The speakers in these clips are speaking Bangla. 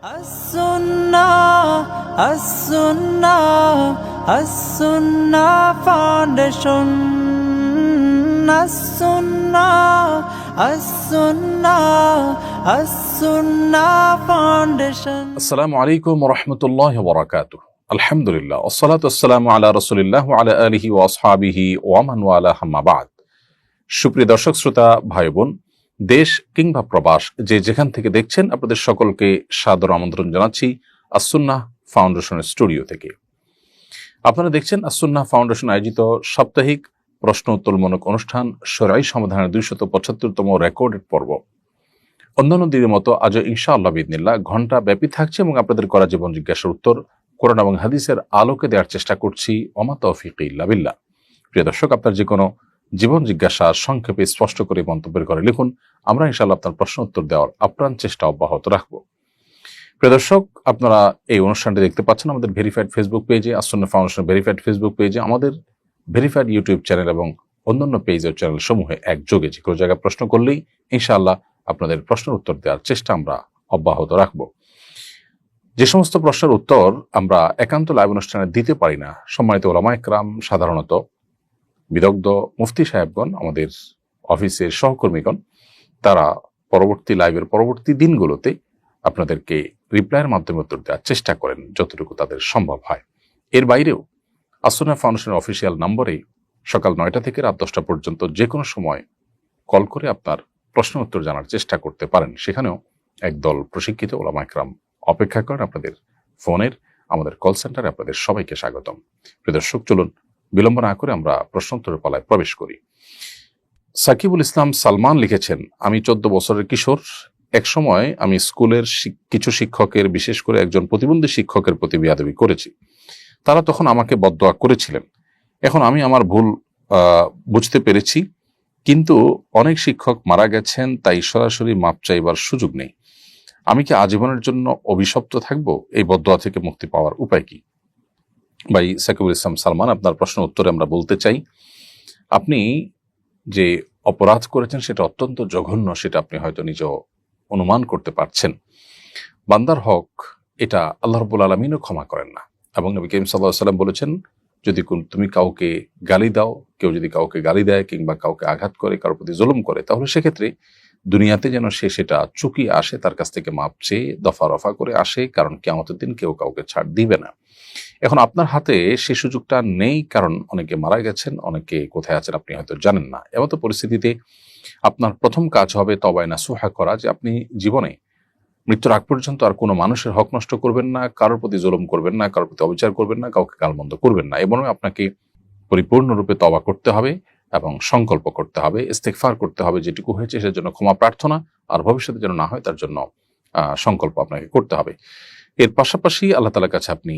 As-Sunnah, As-Sunnah, As-Sunnah Foundation. As-Sunnah, As-Sunnah, As-Sunnah Foundation. আসসালামু আলাইকুম ওয়া রাহমাতুল্লাহি ওয়া বারাকাতুহু। আলহামদুলিল্লাহ ওয়াসসালাতু ওয়াসসালামু আলা রাসূলিল্লাহ ওয়া আলা আলিহি ওয়া আসহাবিহি ওয়া মান ওয়ালা, আম্মা বা'দ। সুপ্রিয় দর্শক শ্রোতা ভাই বোন, দেশ কিংবা প্রবাস যে যেখান থেকে দেখছেন, আপনাদের সকলকে সাদর আমন্ত্রণ জানাচ্ছি আস-সুন্নাহ ফাউন্ডেশনের স্টুডিও থেকে। আপনারা দেখছেন আস-সুন্নাহ ফাউন্ডেশন আয়োজিত সাপ্তাহিক প্রশ্ন উত্তরমূলক অনুষ্ঠান শরঈ সমাধানের 275তম রেকর্ডেড পর্ব। অন্যান্য দিনের মতো আজও ইনশাআল্লাহ বিইذনিল্লাহ ঘন্টা ব্যাপী থাকছে এবং আপনাদের করা জীবন জিজ্ঞাসার উত্তর কোরআন এবং হাদিসের আলোকে দেওয়ার চেষ্টা করছি। ওমা তৌফিক ইল্লা বিল্লাহ। প্রিয় দর্শক, আপনার যে কোনো জীবন জিজ্ঞাসা সংক্ষেপে স্পষ্ট করে মন্তব্যের ঘরে লিখুন। আমরা ইনশাআল্লাহ আপনার প্রশ্ন উত্তর দেওয়ার আপ্রাণ চেষ্টা অব্যাহত রাখবো। প্রিয় দর্শক, আপনারা এই অনুষ্ঠানটি দেখতে পাচ্ছেন আমাদের ভেরিফাইড ফেসবুক পেজে, আস-সুন্নাহ ফাউন্ডেশন ভেরিফাইড ফেসবুক পেজে, আমাদের ভেরিফাইড ইউটিউব চ্যানেল এবং অন্যান্য পেজ ও চ্যানেল সমূহে একযোগে যে কোনো জায়গায় প্রশ্ন করলেই ইনশাআল্লাহ আপনাদের প্রশ্নের উত্তর দেওয়ার চেষ্টা আমরা অব্যাহত রাখব। যে সমস্ত প্রশ্নের উত্তর আমরা একান্ত লাইভ অনুষ্ঠানে দিতে পারি না, সম্মানিত ওলামা ইকরাম, সাধারণত বিদগ্ধ মুফতি সাহেবগণ, আমাদের অফিসের সহকর্মীগণ, তারা পরবর্তী লাইভের পরবর্তী দিনগুলোতে আপনাদেরকে রিপ্লাইয়ের মাধ্যমে উত্তর দেওয়ার চেষ্টা করেন যতটুকু তাদের সম্ভব হয়। এর বাইরেও আস-সুন্নাহ ফাউন্ডেশনের অফিসিয়াল নম্বরে সকাল 9টা থেকে রাত 10টা পর্যন্ত যে কোনো সময় কল করে আপনার প্রশ্ন উত্তর জানার চেষ্টা করতে পারেন। সেখানেও একদল প্রশিক্ষিত ওলামা ইকরাম অপেক্ষা করেন আপনাদের ফোনের। আমাদের কল সেন্টারে আপনাদের সবাইকে স্বাগতম। প্রিয় দর্শক, চলুন বিলম্ব না করে আমরা প্রশ্নোত্তরের পালায় প্রবেশ করি। সাকিবুল ইসলাম সালমান লিখেছেন, আমি 14 বছরের কিশোর। এক সময় আমি স্কুলের কিছু শিক্ষকের, বিশেষ করে একজন প্রতিবন্ধী শিক্ষকের প্রতি বেয়াদবি করেছি। তারা তখন আমাকে বদদোয়া করেছিলেন। এখন আমি আমার ভুল বুঝতে পেরেছি, কিন্তু অনেক শিক্ষক মারা গেছেন, তাই সরাসরি মাপ চাইবার সুযোগ নেই। আমি কি আজীবনের জন্য অভিশপ্ত থাকব? এই বদদোয়া থেকে মুক্তি পাওয়ার উপায় কি? ভাই সাকিবুল ইসলাম সালমান, আপনার প্রশ্নের উত্তরে আমরা বলতে চাই, আপনি যে অপরাধ করেছেন সেটা অত্যন্ত জঘন্য, সেটা আপনি হয়তো নিজেও অনুমান করতে পারছেন। বান্দার হক এটা আল্লাহ রাব্বুল আলামিনও ক্ষমা করেন না। এবং নবী করিম সাল্লাল্লাহু আলাইহি ওয়াসাল্লাম বলেছেন, যদি তুমি কাউকে গালি দাও, কেউ যদি কাউকে গালি দেয় কিংবা কাউকে আঘাত করে, কারোর প্রতি জুলুম করে, তাহলে সেক্ষেত্রে দুনিয়াতে যেন সে সেটা চুকিয়ে আসে, তার কাছ থেকে মাপ চেয়ে দফা রফা করে আসে, কারণ কিয়ামতের দিন কেউ কাউকে ছাড় দিবে না। এখন আপনার হাতে সেই সুযোগটা নেই, কারণ অনেকে মারা গেছেন, অনেকে কোথায় আছেন আপনি হয়তো জানেন না। এমতো পরিস্থিতিতে আপনার প্রথম কাজ হবে তওবায়ে নাসুহা করা, যে আপনি জীবনে মৃত্যুর আগ পর্যন্ত আর কোনো মানুষের হক নষ্ট করবেন না, কারোর প্রতি জুলুম করবেন না, কারোর প্রতি অবিচার করবেন না, কাউকে গালমন্দ করবেন না। এবং আপনাকে পরিপূর্ণরূপে তওবা করতে হবে এবং সংকল্প করতে হবে, ইস্তেগফার করতে হবে, যেটুকু হয়েছে সেটার জন্য ক্ষমা প্রার্থনা, আর ভবিষ্যতে যেন না হয় তার জন্য সংকল্প আপনাকে করতে হবে। এর পাশাপাশি আল্লাহ তাআলার কাছে আপনি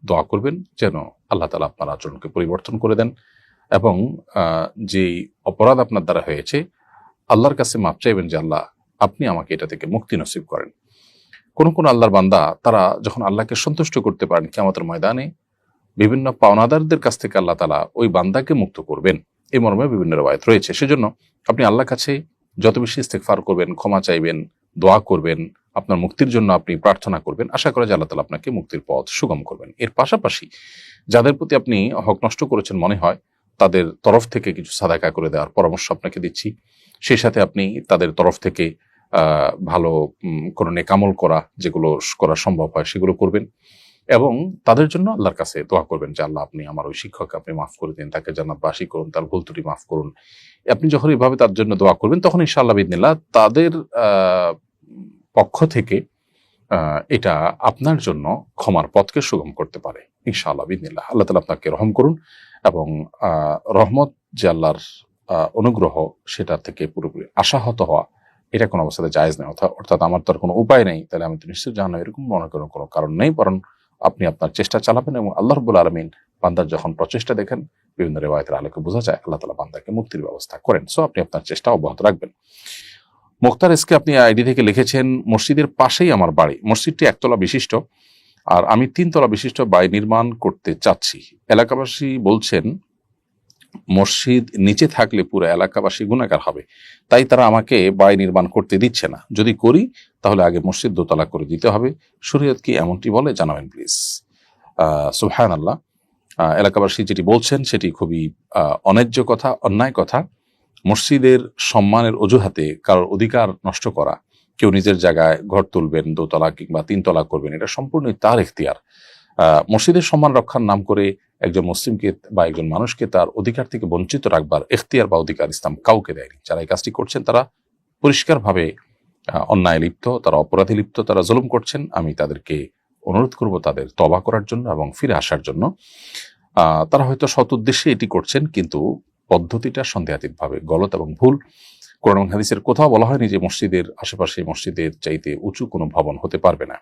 দোয়া করবেন যেন আল্লাহ তাআলা আপনার আচরণকে পরিবর্তন করে দেন, এবং যেই অপরাধ আপনার দ্বারা হয়েছে আল্লাহর কাছে মাপ চাইবেন যে আল্লাহ, আপনি আমাকে এটা থেকে মুক্তি নসিব করেন। কোন কোন আল্লাহর বান্দা, তারা যখন আল্লাহকে সন্তুষ্ট করতে পারেন, কিয়ামতের ময়দানে বিভিন্ন পাওনাদারদের কাছ থেকে আল্লাহ তাআলা ওই বান্দাকে মুক্ত করবেন, এই মর্মে বিভিন্ন রওয়ায়াত রয়েছে। সেজন্য আপনি আল্লাহর কাছে যত বেশি ইস্তেগফার করবেন, ক্ষমা চাইবেন, দোয়া করবেন, আপনার মুক্তির জন্য আপনি প্রার্থনা করবেন, আশা করা যায় আল্লাহ তাআলা আপনাকে মুক্তির পথ সুগম করবেন। এর পাশাপাশি যাদের প্রতি আপনি হক নষ্ট করেছেন মনে হয়, তাদের তরফ থেকে কিছু সাদাকা করে দেওয়ার পরামর্শ আপনাকে দিচ্ছি। সেই সাথে আপনি তাদের তরফ থেকে ভালো কোনো নেকামল করা, যেগুলো করা সম্ভব হয় সেগুলো করবেন, এবং তাদের জন্য আল্লাহর কাছে দোয়া করবেন যে আল্লাহ, আপনি আমার ওই শিক্ষককে আপনি মাফ করে দিন, তাকে জান্নাতবাসী করুন, তার ভুল ত্রুটি মাফ করুন। আপনি যখন এইভাবে তার জন্য দোয়া করবেন, তখন ইনশাআল্লাহ বিইذনিল্লাহ তাদের পক্ষ থেকে এটা আপনার জন্য ক্ষমার পথকে সুগম করতে পারে ইনশাআল্লাহ বিইذনিল্লাহ। আল্লাহ তাআলা আপনাকে রহম করুন, এবং রহমত যে আল্লাহর অনুগ্রহ, সেটা থেকে পুরোপুরি আশাহত হওয়া এটা কোনো অবস্থাতে জায়েজ নেই। অর্থাৎ আমার তো আর কোনো উপায় নেই, তাহলে আমি তো নিশ্চয় জাহান্নামে, এরকম মনে করার কোনো কারণ নেই, বরং আপনি আপনার চেষ্টা চালাবেন, এবং আল্লাহ রাব্বুল আলামিন বান্দার যখন প্রচেষ্টা দেখেন, বিভিন্ন রিওয়ায়াতের আলোকে বোঝা যায় আল্লাহ তাআলা বান্দাকে মুক্তির ব্যবস্থা করেন। সো আপনি আপনার চেষ্টা অব্যাহত রাখবেন। মুখতার এসকে আপনি আইডি থেকে লিখেছেন, মসজিদের পাশেই আমার বাড়ি। মসজিদটি 1 তলা বিশিষ্ট, আর আমি 3 তলা বিশিষ্ট বাড়ি নির্মাণ করতে চাচ্ছি। এলাকাবাসী বলছেন মসজিদ নিচে থাকলে পুরো এলাকাবাসী গুনাহগার হবে, তাই তারা আমাকে বাড়ি নির্মাণ করতে দিচ্ছে না। যদি করি তাহলে আগে মসজিদ দোতলা করে দিতে হবে। শরীয়ত কি এমনটি বলে? জানাবেন প্লিজ। সুবহানাল্লাহ। এলাকাবাসী যেটি বলছেন সেটি খুবই অন্যায্য কথা, অন্যায় কথা। মসজিদের সম্মানের অজুহাতে কারোর অধিকার নষ্ট করা, কেউ নিজের জায়গায় ঘর তুলবেন, দোতলা কিংবা তিনতলা করবেন, এটা সম্পূর্ণই তার এখতিয়ার। মসজিদের সম্মান রক্ষার নাম করে একজন মুসলিমকে বা একজন মানুষকে তার অধিকার থেকে বঞ্চিত রাখবার এখতিয়ার বা অধিকার ইসলাম কাউকে দেয়নি। যারা এই কাজটি করছেন তারা পরিষ্কারভাবে অন্যায় লিপ্ত, তারা অপরাধী লিপ্ত, তারা জুলুম করছেন। আমি তাদেরকে অনুরোধ করব তাদের তওবা করার জন্য এবং ফিরে আসার জন্য। তারা হয়তো সৎ উদ্দেশ্যে এটি করছেন, কিন্তু পদ্ধতিটা সন্দেহাতীতভাবে গলত এবং ভুল। কোরআন এবং হাদিসের কোথাও বলা হয়নি যে মসজিদের আশেপাশে মসজিদের চাইতে উঁচু কোনো ভবন হতে পারবে না।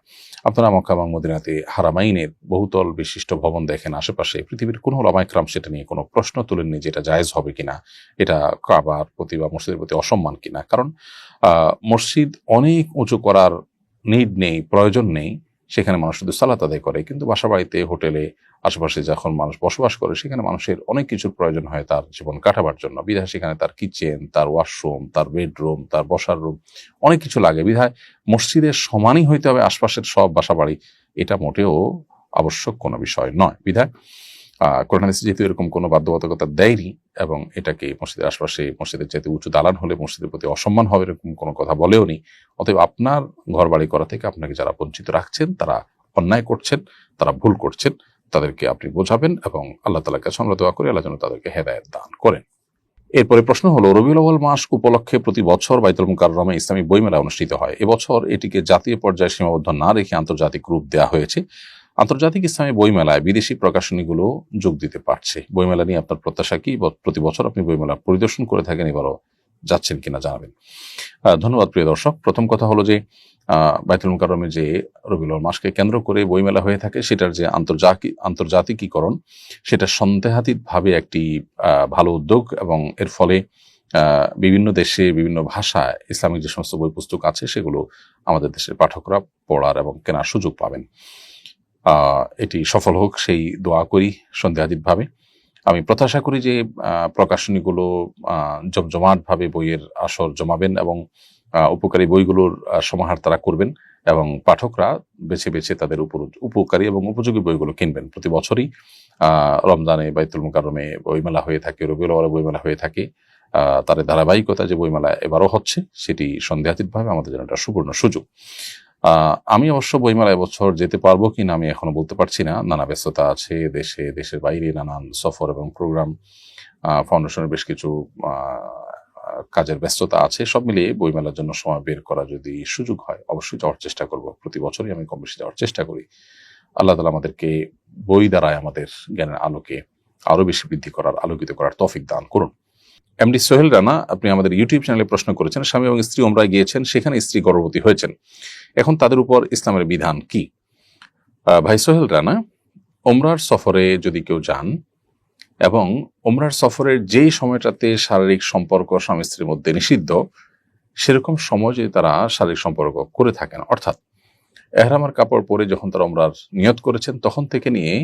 আপনারা মক্কা এবং মদিনাতে হারামাইনের বহুতল বিশিষ্ট ভবন দেখেন আশেপাশে, পৃথিবীর কোনো ওলামায়ে কেরাম সেটা নিয়ে কোনো প্রশ্ন তোলেননি যে এটা জায়েজ হবে কিনা, এটা কাবার প্রতি বা মসজিদের প্রতি অসম্মান কিনা। কারণ মসজিদ অনেক উঁচু করার নিড নেই, প্রয়োজন নেই। সেখানে মানুষ শুধু সালাত আদায় করে, কিন্তু বাসা বাড়িতে, হোটেলে, আশেপাশে যখন মানুষ বসবাস করে সেখানে মানুষের অনেক কিছুর প্রয়োজন হয় তার জীবন কাটাবার জন্য। বিধায় সেখানে তার কিচেন, তার ওয়াশরুম, তার বেডরুম, তার বসার রুম, অনেক কিছু লাগে। বিধায় মসজিদের সমানই হইতে হবে আশপাশের সব বাসা বাড়ি, এটা মোটেও আবশ্যক কোনো বিষয় নয়। বিধায় কোরআন হাদিসে যেহেতু এরকম কোনো বাধ্যবাধকতা দেয়নি, এবং এটাকে মসজিদের আশপাশে মসজিদের চাইতে উঁচু দালান হলে মসজিদের প্রতি অসম্মান হবে এরকম কোনো কথা বলেও নি। অতএব আপনার ঘর বাড়ি করা থেকে আপনাকে যারা বঞ্চিত রাখছেন, তারা অন্যায় করছেন, তারা ভুল করছেন, তাদেরকে আপনি বোঝাবেন এবং আল্লাহ তাআলার কাছে আমরা দোয়া করি আল্লাহ যেন তাদেরকে হেদায়েত দান করেন। এরপরে প্রশ্ন হলো, রবিউল আউয়াল মাস উপলক্ষে প্রতি বছর বাইতুল মুকাররমে ইসলামী বইমেলা অনুষ্ঠিত হয়। এবছর এটিকে জাতীয় পর্যায়ে সীমাবদ্ধ না রেখে আন্তর্জাতিক রূপ দেওয়া হয়েছে। আন্তর্জাতিক ইসলামী বইমেলায় বিদেশি প্রকাশনীগুলো যোগ দিতে পারছে। বইমেলা নিয়ে আপনার প্রত্যাশা কি? প্রতি বছর আপনি বইমেলা পরিদর্শন করে থাকেন, এবারও যাচ্ছেন কিনা জানাবেন। ধন্যবাদ প্রিয় দর্শক। প্রথম কথা হলো যে বাইতুল মুকাররমে যে রবিউল আউয়াল মাসকে কেন্দ্র করে বইমেলা হয়ে থাকে, সেটার যে আন্তর্জাতিকীকরণ, সেটা সন্দেহাতীতভাবে একটি ভালো উদ্যোগ, এবং এর ফলে বিভিন্ন দেশে বিভিন্ন ভাষায় ইসলামিক যে সমস্ত বই পুস্তক আছে সেগুলো আমাদের দেশের পাঠকরা পড়ার এবং কেনার সুযোগ পাবেন। এটি সফল হোক সেই দোয়া করি সন্দেহাতীতভাবে। আমি প্রত্যাশা করি যে প্রকাশনীগুলো জমজমাটভাবে বইয়ের আসর জমাবেন এবং উপকারী বইগুলোর সমাহার তারা করবেন, এবং পাঠকরা বেছে বেছে তাদের উপকারী এবং উপযোগী বইগুলো কিনবেন। প্রতি বছরই রমজানে বাইতুল মুকাররমে বইমেলা হয়ে থাকে, রবিউল আউয়ালে বইমেলা হয়ে থাকে। তার ধারাবাহিকতা যে বইমেলা এবারও হচ্ছে, সেটি সন্দেহাতীতভাবে আমাদের জন্য একটা সুবর্ণ সুযোগ। আমি অবশ্য বইমেলা এবছর যেতে পারবো কিনা আমি এখনো বলতে পারছি না। নানা ব্যস্ততা আছে, দেশের বাইরে নানান সফর এবং প্রোগ্রাম, ফাউন্ডেশনের বেশ কিছু কাজের ব্যস্ততা আছে। সব মিলিয়ে বইমেলার জন্য সময় বের করা যদি সুযোগ হয়, অবশ্যই যাওয়ার চেষ্টা করব। প্রতি বছরই আমি কম বেশি যাওয়ার চেষ্টা করি। আল্লাহ তাআলা আমাদেরকে বই দ্বারায় আমাদের জ্ঞানের আলোকে আরো বেশি বৃদ্ধি করার, আলোকিত করার তৌফিক দান করুন। এমডি সোহেল রানা, আপনি আমাদের ইউটিউব চ্যানেলে প্রশ্ন করেছেন, স্বামী এবং স্ত্রী উমরায় গিয়েছেন, সেখানে স্ত্রী গর্ভবতী হয়েছেন, এখন তাদের উপর ইসলামের বিধান কি? ভাই সোহেল রানা, উমরার সফরে যদি কেউ যান এবং উমরার সফরের যেই সময়টাতে শারীরিক সম্পর্ক স্বামী স্ত্রীর মধ্যে নিষিদ্ধ, সেরকম সময় যদি তারা শারীরিক সম্পর্ক করে থাকেন, অর্থাৎ এহরামের কাপড় পরে যখন তারা উমরার নিয়ত করেছেন তখন থেকে নিয়ে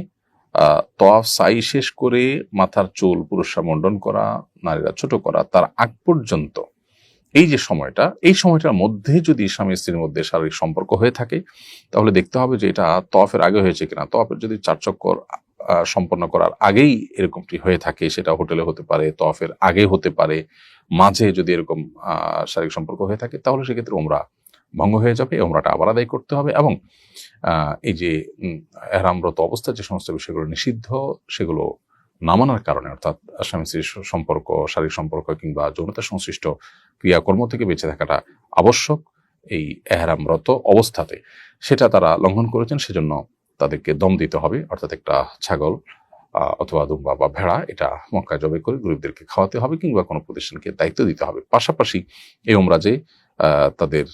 তওয়াফ সাই শেষ করে মাথার চুল পুরুষরা মুন্ডন করা, নারীরা ছোট করা, তার আগ পর্যন্ত এই যে সময়টা, এই সময়টার মধ্যে যদি স্বামী স্ত্রীর মধ্যে শারীরিক সম্পর্ক হয়ে থাকে, তাহলে দেখতে হবে যে এটা তওয়াফের আগে হয়েছে কিনা। তওয়াফের যদি 4 চক্কর সম্পন্ন করার আগেই এরকমটি হয়ে থাকে, সেটা হোটেলে হতে পারে, তওয়াফের আগে হতে পারে, মাঝে যদি এরকম শারীরিক সম্পর্ক হয়ে থাকে, তাহলে সেক্ষেত্রে উমরা ভঙ্গ হয়ে যাবে, উমরাটা আবার আদায় করতে হবে। এবং এই যে এহরামরত অবস্থায় যে সমস্ত বিষয়গুলো নিষিদ্ধ, সেগুলো না মানার কারণে, অর্থাৎ স্বামী স্ত্রীর সম্পর্ক, শারীরিক সম্পর্ক কিংবা যৌনতা সংশ্লিষ্ট ক্রিয়াকর্ম থেকে বেঁচে থাকাটা আবশ্যক এই এহরামরত অবস্থাতে, সেটা তারা লঙ্ঘন করেছেন। সেজন্য তাদেরকে দম দিতে হবে, অর্থাৎ একটা ছাগল অথবা দুম্বা বা ভেড়া, এটা মক্কায় জবাই করে গরিবদেরকে খাওয়াতে হবে, কিংবা কোনো প্রতিষ্ঠানকে দায়িত্ব দিতে হবে। পাশাপাশি এই উমরা যে তাদের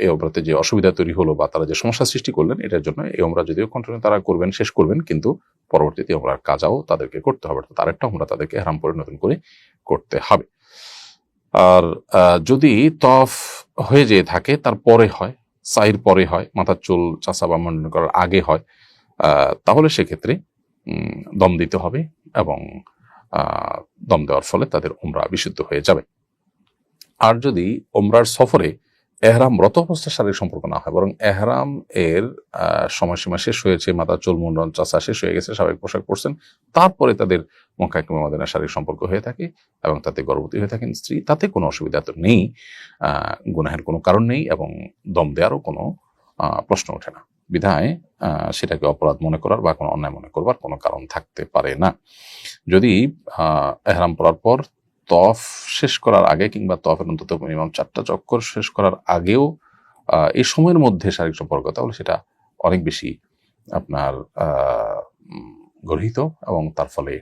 এই উমরাতে যে অসুবিধা তৈরি হলো বা তারা যে সমস্যা সৃষ্টি করলেন, এটার জন্য এই উমরা যদিও কন্টিনিউ তারা করবেন, শেষ করবেন, কিন্তু পরবর্তীতে উমরার কাজাও তাদেরকে করতে হবে, অর্থাৎ আরেকটা উমরা তাদেরকে হারাম করে নতুন করে করতে হবে। আর যদি তওয়াফ হয়ে যেয়ে থাকে, তারপরে হয়, সাইর পরে হয়, মাথার চুল চাষা বা মুন্ডন করার আগে হয়, তাহলে সেক্ষেত্রে দম দিতে হবে এবং দম দেওয়ার ফলে তাদের উমরা বিশুদ্ধ হয়ে যাবে। আর যদি উমরার সফরে এহরামরত অবস্থায় শারীরিক সম্পর্ক না হয়, বরং এহরাম এর সময়সীমা শেষ হয়েছে, মাথা চুল মুন্ডন চাচা শেষ হয়ে গেছে, স্বাভাবিক পোশাক পরছেন, তারপরে তাদের মক্কা কিংবা মদিনায় শারীরিক সম্পর্ক হয়ে থাকে এবং তাতে গর্ভবতী হয়ে থাকেন স্ত্রী, তাতে কোনো অসুবিধা তো নেই, গুনাহের কোনো কারণ নেই এবং দম দেওয়ারও কোনো প্রশ্ন ওঠে না। বিধায় সেটাকে অপরাধ মনে করার বা কোনো অন্যায় মনে করবার কোনো কারণ থাকতে পারে না। যদি এহরাম পরার পর তফ শেষ করার আগে কিংবা তফের অন্তত মিনিমাম 4টা চক্কর শেষ করার আগেও এই সময়ের মধ্যে শারীরিক সম্পর্ক, তাহলে সেটা অনেক বেশি আপনার গর্হিত এবং তার ফলে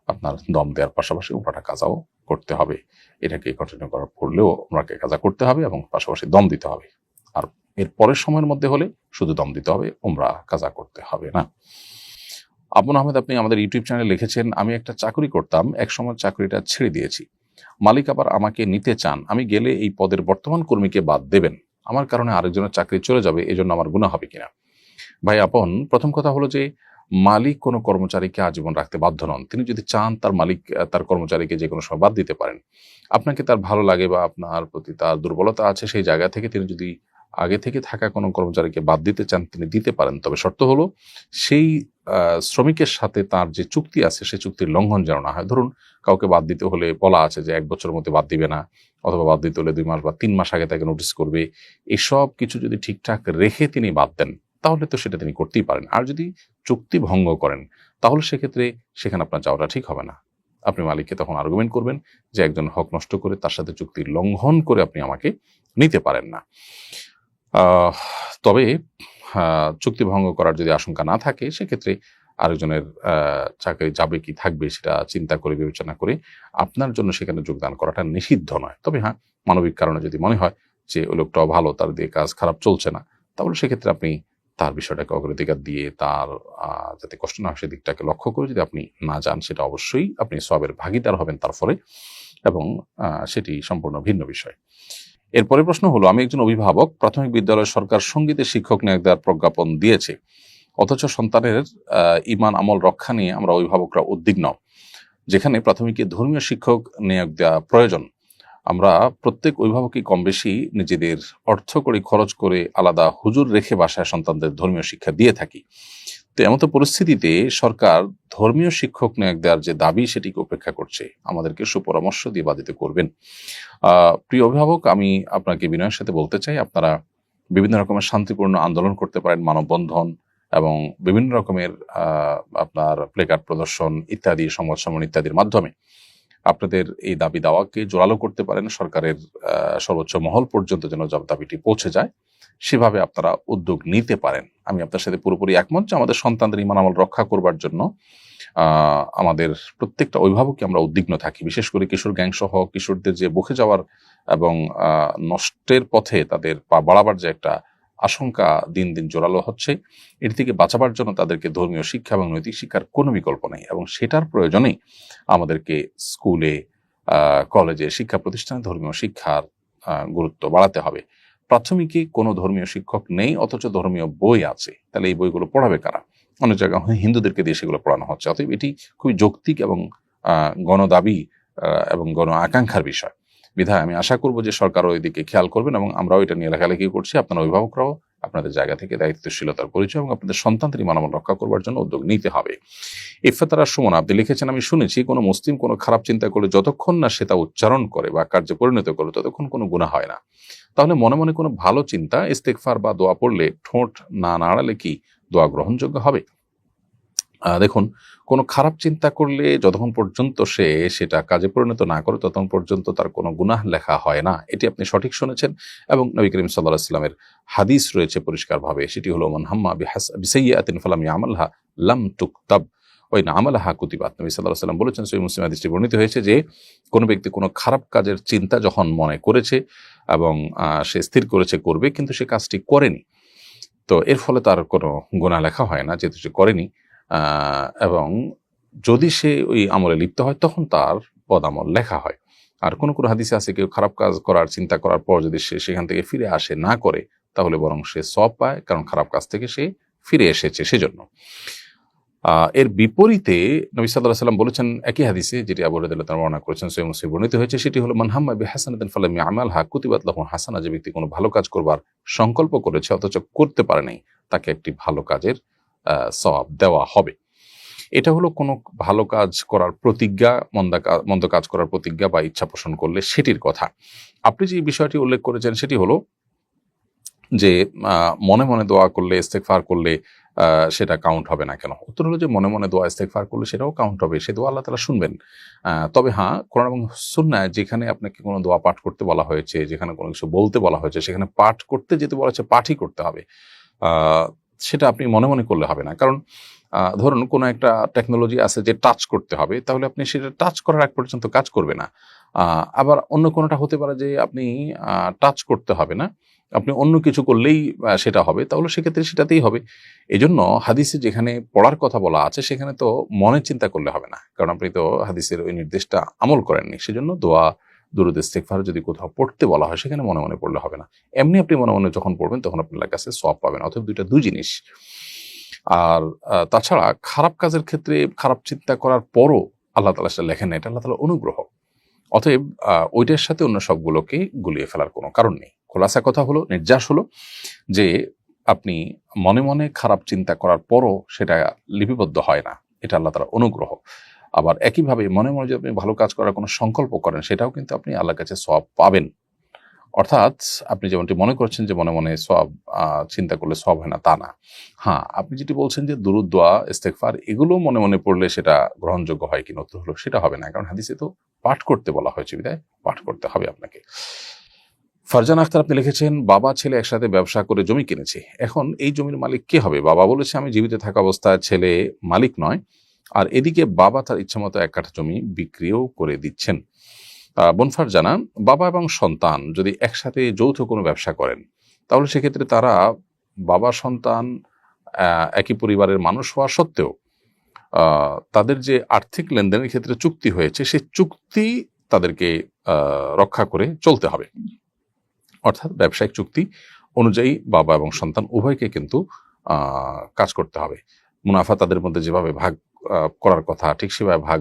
আপনার দম দেওয়ার পাশাপাশি উমরাটা কাজাও করতে হবে। এটাকে কন্টিনিউ করার পড়লেও উমরাকে কাজা করতে হবে এবং পাশাপাশি দম দিতে হবে। আর এর পরের সময়ের মধ্যে হলে শুধু দম দিতে হবে, উমরা কাজা করতে হবে না। আবুল আহমেদ, আপনি আমাদের ইউটিউব চ্যানেলে লিখেছেন, আমি একটা চাকরি করতাম, একসময় চাকরিটা ছেড়ে দিয়েছি, মালিক আবার আমাকে নিতে চান, আমি গেলে এই পদের বর্তমান কর্মীকে বাদ দেবেন, আমার কারণে আরেকজনের চাকরি চলে যাবে, এজন্য আমার গুনাহ হবে কিনা? ভাই আপন, প্রথম কথা হলো যে মালিক কোনো কর্মচারীকে আজীবন রাখতে বাধ্য নন। তিনি যদি চান তার মালিক তার কর্মচারীকে যে কোনো সময় বাদ দিতে পারেন। আপনাকে তার ভালো লাগে বা আপনার প্রতি তার দুর্বলতা আছে, সেই জায়গা থেকে তিনি যদি আগে থেকে থাকা কোনো কর্মচারীকে বাদ দিতে চান তিনি দিতে পারেন। তবে শর্ত হলো সেই শ্রমিকের সাথে তার যে চুক্তি আছে সেই চুক্তির লঙ্ঘন যেন না হয়। ধরুন কাউকে বাদ দিতে হলে বলা আছে যে 1 বছরের মধ্যে বাদ দিবে না, অথবা বাদ দিতে হলে 2 মাস বা 3 মাস আগে তাকে নোটিস করবে। এসব কিছু যদি ঠিকঠাক রেখে তিনি বাদ দেন তাহলে তো সেটা তিনি করতেই পারেন। আর যদি চুক্তি ভঙ্গ করেন তাহলে সেক্ষেত্রে সেখানে আপনার যাওয়াটা ঠিক হবে না। আপনি মালিককে তখন আর্গুমেন্ট করবেন যে একজন হক নষ্ট করে তার সাথে চুক্তি লঙ্ঘন করে আপনি আমাকে নিতে পারেন না। তবে চুক্তি ভঙ্গ করার যদি আশঙ্কা না থাকে সেক্ষেত্রে আরেকজনের চাকরি যাবে কি থাকবে সেটা চিন্তা করে বিবেচনা করে আপনার জন্য সেখানে যোগদান করাটা নিষিদ্ধ নয়। তবে হ্যাঁ, মানবিক কারণে যদি মনে হয় যে ওই লোকটাও ভালো, তার দিয়ে কাজ খারাপ চলছে না, তাহলে সেক্ষেত্রে আপনি তার বিষয়টাকে অগ্রাধিকার দিয়ে তার যাতে কষ্ট না হয় সেদিকটাকে লক্ষ্য করে যদি আপনি না যান, সেটা অবশ্যই আপনি সওয়াবের ভাগীদার হবেন তার ফলে, এবং সেটি সম্পূর্ণ ভিন্ন বিষয়। এরপরে প্রশ্ন হলো, আমি একজন অভিভাবক, প্রাথমিক বিদ্যালয়ে সরকার সঙ্গীতের শিক্ষক নিয়োগ দেওয়ার প্রজ্ঞাপন দিয়েছে, অথচ সন্তানের ঈমান আমল রক্ষা নিয়ে আমরা অভিভাবকরা উদ্বিগ্ন। যেখানে প্রাথমিকে ধর্মীয় শিক্ষক নিয়োগ দেওয়া প্রয়োজন, আমরা প্রত্যেক অভিভাবকই কম বেশি নিজেদের অর্থ করে খরচ করে আলাদা হুজুর রেখে বাসায় সন্তানদের ধর্মীয় শিক্ষা দিয়ে থাকি। তো এমতো পরিস্থিতিতে সরকার ধর্মীয় শিক্ষক নিয়োগ দেওয়ার যে দাবি সেটিকে উপেক্ষা করছে, আমাদেরকে সুপরামর্শ দিয়ে বাধিত করবেন। প্রিয় অভিভাবক, আমি আপনাকে বিনয়ের সাথে বলতে চাই, আপনারা বিভিন্ন রকমের শান্তিপূর্ণ আন্দোলন করতে পারেন, মানববন্ধন এবং বিভিন্ন রকমের আপনার প্লেকার্ড প্রদর্শন ইত্যাদি, সংবাদ সম্মেলন ইত্যাদির মাধ্যমে আপনাদের এই দাবি দাওয়াকে জোরালো করতে পারেন। সরকারের সর্বোচ্চ মহল পর্যন্ত যেন দাবিটি পৌঁছে যায় সেভাবে আপনারা উদ্যোগ নিতে পারেন। আমি আপনার সাথে পুরোপুরি একমত যে আমাদের সন্তানদের ঈমান আমল রক্ষা করবার জন্য আমাদের প্রত্যেকটা অভিভাবকই আমরা উদ্বিগ্ন থাকি। বিশেষ করে কিশোর গ্যাং সহ কিশোরদের যে বকে যাওয়ার এবং নষ্টের পথে তাদের পা বাড়াবার যে একটা আশঙ্কা দিন দিন জোরালো হচ্ছে, এর থেকে বাঁচাবার জন্য তাদেরকে ধর্মীয় শিক্ষা এবং নৈতিক শিক্ষার কোনো বিকল্প নেই, এবং সেটার প্রয়োজনেই আমাদেরকে স্কুলে কলেজে শিক্ষা প্রতিষ্ঠানে ধর্মীয় শিক্ষার গুরুত্ব বাড়াতে হবে। প্রাথমিকে কোনো ধর্মীয় শিক্ষক নেই অথচ ধর্মীয় বই আছে, তাহলে এই বইগুলো পড়াবে কারা? অনেক জায়গায় হিন্দুদেরকে দিয়ে সেগুলো পড়ানো হচ্ছে। অতএব এটি খুবই যৌক্তিক এবং গণদাবি এবং গণ আকাঙ্ক্ষার বিষয়। বিধায় আমি আশা করব যে সরকারও ওই দিকে খেয়াল করবেন এবং আমরাও এটা নিয়ে লেখালেখি করছি। আপনার অভিভাবকরাও আপনাদের জায়গা থেকে দায়িত্বশীলতার পরিচয় এবং আপনাদের সন্তানদের ঈমান আমল রক্ষা করবার জন্য উদ্যোগ নিতে হবে। ইফতেখার সুমন, আপনি লিখেছেন, আমি শুনেছি কোনো মুসলিম কোনো খারাপ চিন্তা করলে যতক্ষণ না সে তা উচ্চারণ করে বা কার্যে পরিণত করে ততক্ষণ কোনো গুনাহ হয় না। তাহলে মনে মনে কোনো ভালো চিন্তা, ইস্তেগফার বা দোয়া পড়লে ঠোঁট না নাড়ালে কি দোয়া গ্রহণযোগ্য হবে? দেখুন, কোনো খারাপ চিন্তা করলে যতক্ষণ পর্যন্ত সে সেটা কাজে পরিণত না করে ততক্ষণ পর্যন্ত তার কোনো গুনাহ লেখা হয় না। এটি আপনি সঠিক শুনেছেন এবং নবী করিম সাল্লাল্লাহু আলাইহি ওয়াসাল্লামের হাদিস রয়েছে পরিষ্কারভাবে। সেটি হলো, মান হাম্মা বিসাইয়্যাতিন ফালাম ইয়ামালহা লাম তুকতাব ওয়া ইন আমালাহা কুতিবাত। নবী সাল্লাল্লাহু আলাইহি ওয়াসাল্লাম বলেছেন, সহিহ মুসলিম হাদিসটি বর্ণিত হয়েছে যে কোনো ব্যক্তি কোনো খারাপ কাজের চিন্তা যখন মনে করেছে এবং সে স্থির করেছে করবে, কিন্তু সে কাজটি করেনি, তো এর ফলে তার কোনো গুনাহ লেখা হয় না যেহেতু সে করেনি। এবং যদি সে ওই আমলে লিপ্ত হয় তখন তার বদ আমল লেখা হয়। আর কোনো কোনো হাদিসে আছে কেউ খারাপ কাজ করার চিন্তা করার পর যদি সে সেখান থেকে ফিরে আসে না করে, তাহলে বরং সে সওয়াব পায়, কারণ খারাপ কাজ থেকে সে ফিরে এসেছে সেজন্য। এর বিপরীতে নবী সাল্লাল্লাহু আলাইহি ওয়াসাল্লাম বলেছেন একই হাদিসে, যেটি আবু হুরায়রা রাদিয়াল্লাহু আনহু বর্ণনা করেছেন, সহিহ মুসলিম বর্ণিত হয়েছে, সেটি হলো মান হাম্মা বিহাসানাতিন ফালাম ইয়ামালহা কুতিবাত লাহু হাসানা। যে ব্যক্তি কোনো ভালো কাজ করবার সংকল্প করেছে অথচ করতে পারে নাই, তাকে একটি ভালো কাজের সওয়াব দেওয়া হবে। এটা হলো কোনো ভালো কাজ করার প্রতিজ্ঞা, মন্দ কাজ করার প্রতিজ্ঞা বা ইচ্ছা পোষণ করলে সেটির কথা। আপনি যে বিষয়টি উল্লেখ করেছেন সেটি হলো যে মনে মনে দোয়া করলে, ইস্তেগফার করলে সেটা কাউন্ট হবে না কেন? উত্তর হলো যে মনে মনে দোয়া ইস্তেগফার করলে সেটাও কাউন্ট হবে, সে দোয়া আল্লাহ তাআলা শুনবেন। তবে হ্যাঁ, কোরআন এবং সুন্নাহ যেখানে আপনাকে কোনো দোয়া পাঠ করতে বলা হয়েছে, যেখানে কোনো কিছু বলতে বলা হয়েছে, সেখানে পাঠ করতে যেতে বলা হয়েছে, পাঠই করতে হবে। সেটা আপনি মনে মনে করলে হবে না। কারণ ধরুন কোনো একটা টেকনোলজি আছে যে টাচ করতে হবে, তাহলে আপনি সেটা টাচ করার আগ পর্যন্ত কাজ করবে না। আবার অন্য কোনোটা হতে পারে যে আপনি টাচ করতে হবে না, আপনি অন্য কিছু করলেই সেটা হবে, তাহলে সেক্ষেত্রে সেটাতেই হবে। এজন্য হাদিসে যেখানে পড়ার কথা বলা আছে সেখানে তো মনে চিন্তা করলে হবে না, কারণ আপনি তো হাদিসের ওই নির্দেশটা আমল করেননি। সেজন্য দোয়া, দুরূদ, ইস্তিগফার যদি কোথাও পড়তে বলা হয় সেখানে মনে মনে পড়লে হবে না। এমনি আপনি মনে মনে যখন পড়বেন তখন আপনার কাছে সওয়াব পাবেন। অতএব দুইটা দুই জিনিস। আর তাছাড়া খারাপ কাজের ক্ষেত্রে খারাপ চিন্তা করার পরও আল্লাহ তাআলা সেটা লেখেন না, এটা আল্লাহ তাআলার অনুগ্রহ। অতএব ওইটার সাথে অন্য সবগুলোকে গুলিয়ে ফেলার কোনো কারণ নেই। খোলাসা কথা হলো, নির্যাস হলো যে আপনি মনে মনে খারাপ চিন্তা করার পরও সেটা লিপিবদ্ধ হয় না, এটা আল্লাহ তাআলার অনুগ্রহ। আবার একইভাবে মনে মনে যদি আপনি ভালো কাজ করার কোনো সংকল্প করেন, সেটাও কিন্তু আপনি আল্লাহর কাছে সওয়াব পাবেন। অর্থাৎ আপনি যেমনটি মনে করছেন যে মনে মনে সওয়াব চিন্তা করলে সওয়াব হয় না, তা না। হ্যাঁ, আপনি যেটি বলছেন যে দুরূদ, দোয়া, ইস্তেগফার এগুলো মনে মনে পড়লে সেটা গ্রহণযোগ্য হয় কিনা, উত্তর হলো সেটা হবে না। কারণ হাদিসে তো পাঠ করতে বলা হয়েছে, বিধায় পাঠ করতে হবে আপনাকে। ফারজান আখতার আপনি লিখেছেন, বাবা ছেলে একসাথে ব্যবসা করে জমি কিনেছে, এখন এই জমির মালিক কে হবে? বাবা বলেছে আমি জীবিত থাকা অবস্থায় ছেলে মালিক নয়, আর এদিকে বাবা তার ইচ্ছামতো এক কাঠা জমি বিক্রিও করে দিচ্ছেন। বনফার জানা, বাবা এবং সন্তান যদি একসাথে যৌথ কোনো ব্যবসা করেন, তাহলে সেক্ষেত্রে তারা বাবা সন্তান একই পরিবারের মানুষ হওয়া সত্ত্বেও তাদের যে আর্থিক লেনদেনের ক্ষেত্রে চুক্তি হয়েছে, সেই চুক্তি তাদেরকে রক্ষা করে চলতে হবে। অর্থাৎ ব্যবসায়িক চুক্তি অনুযায়ী বাবা এবং সন্তান উভয়কে কিন্তু কাজ করতে হবে। মুনাফা তাদের মধ্যে যেভাবে ভাগ করার কথা ঠিক সেভাবে ভাগ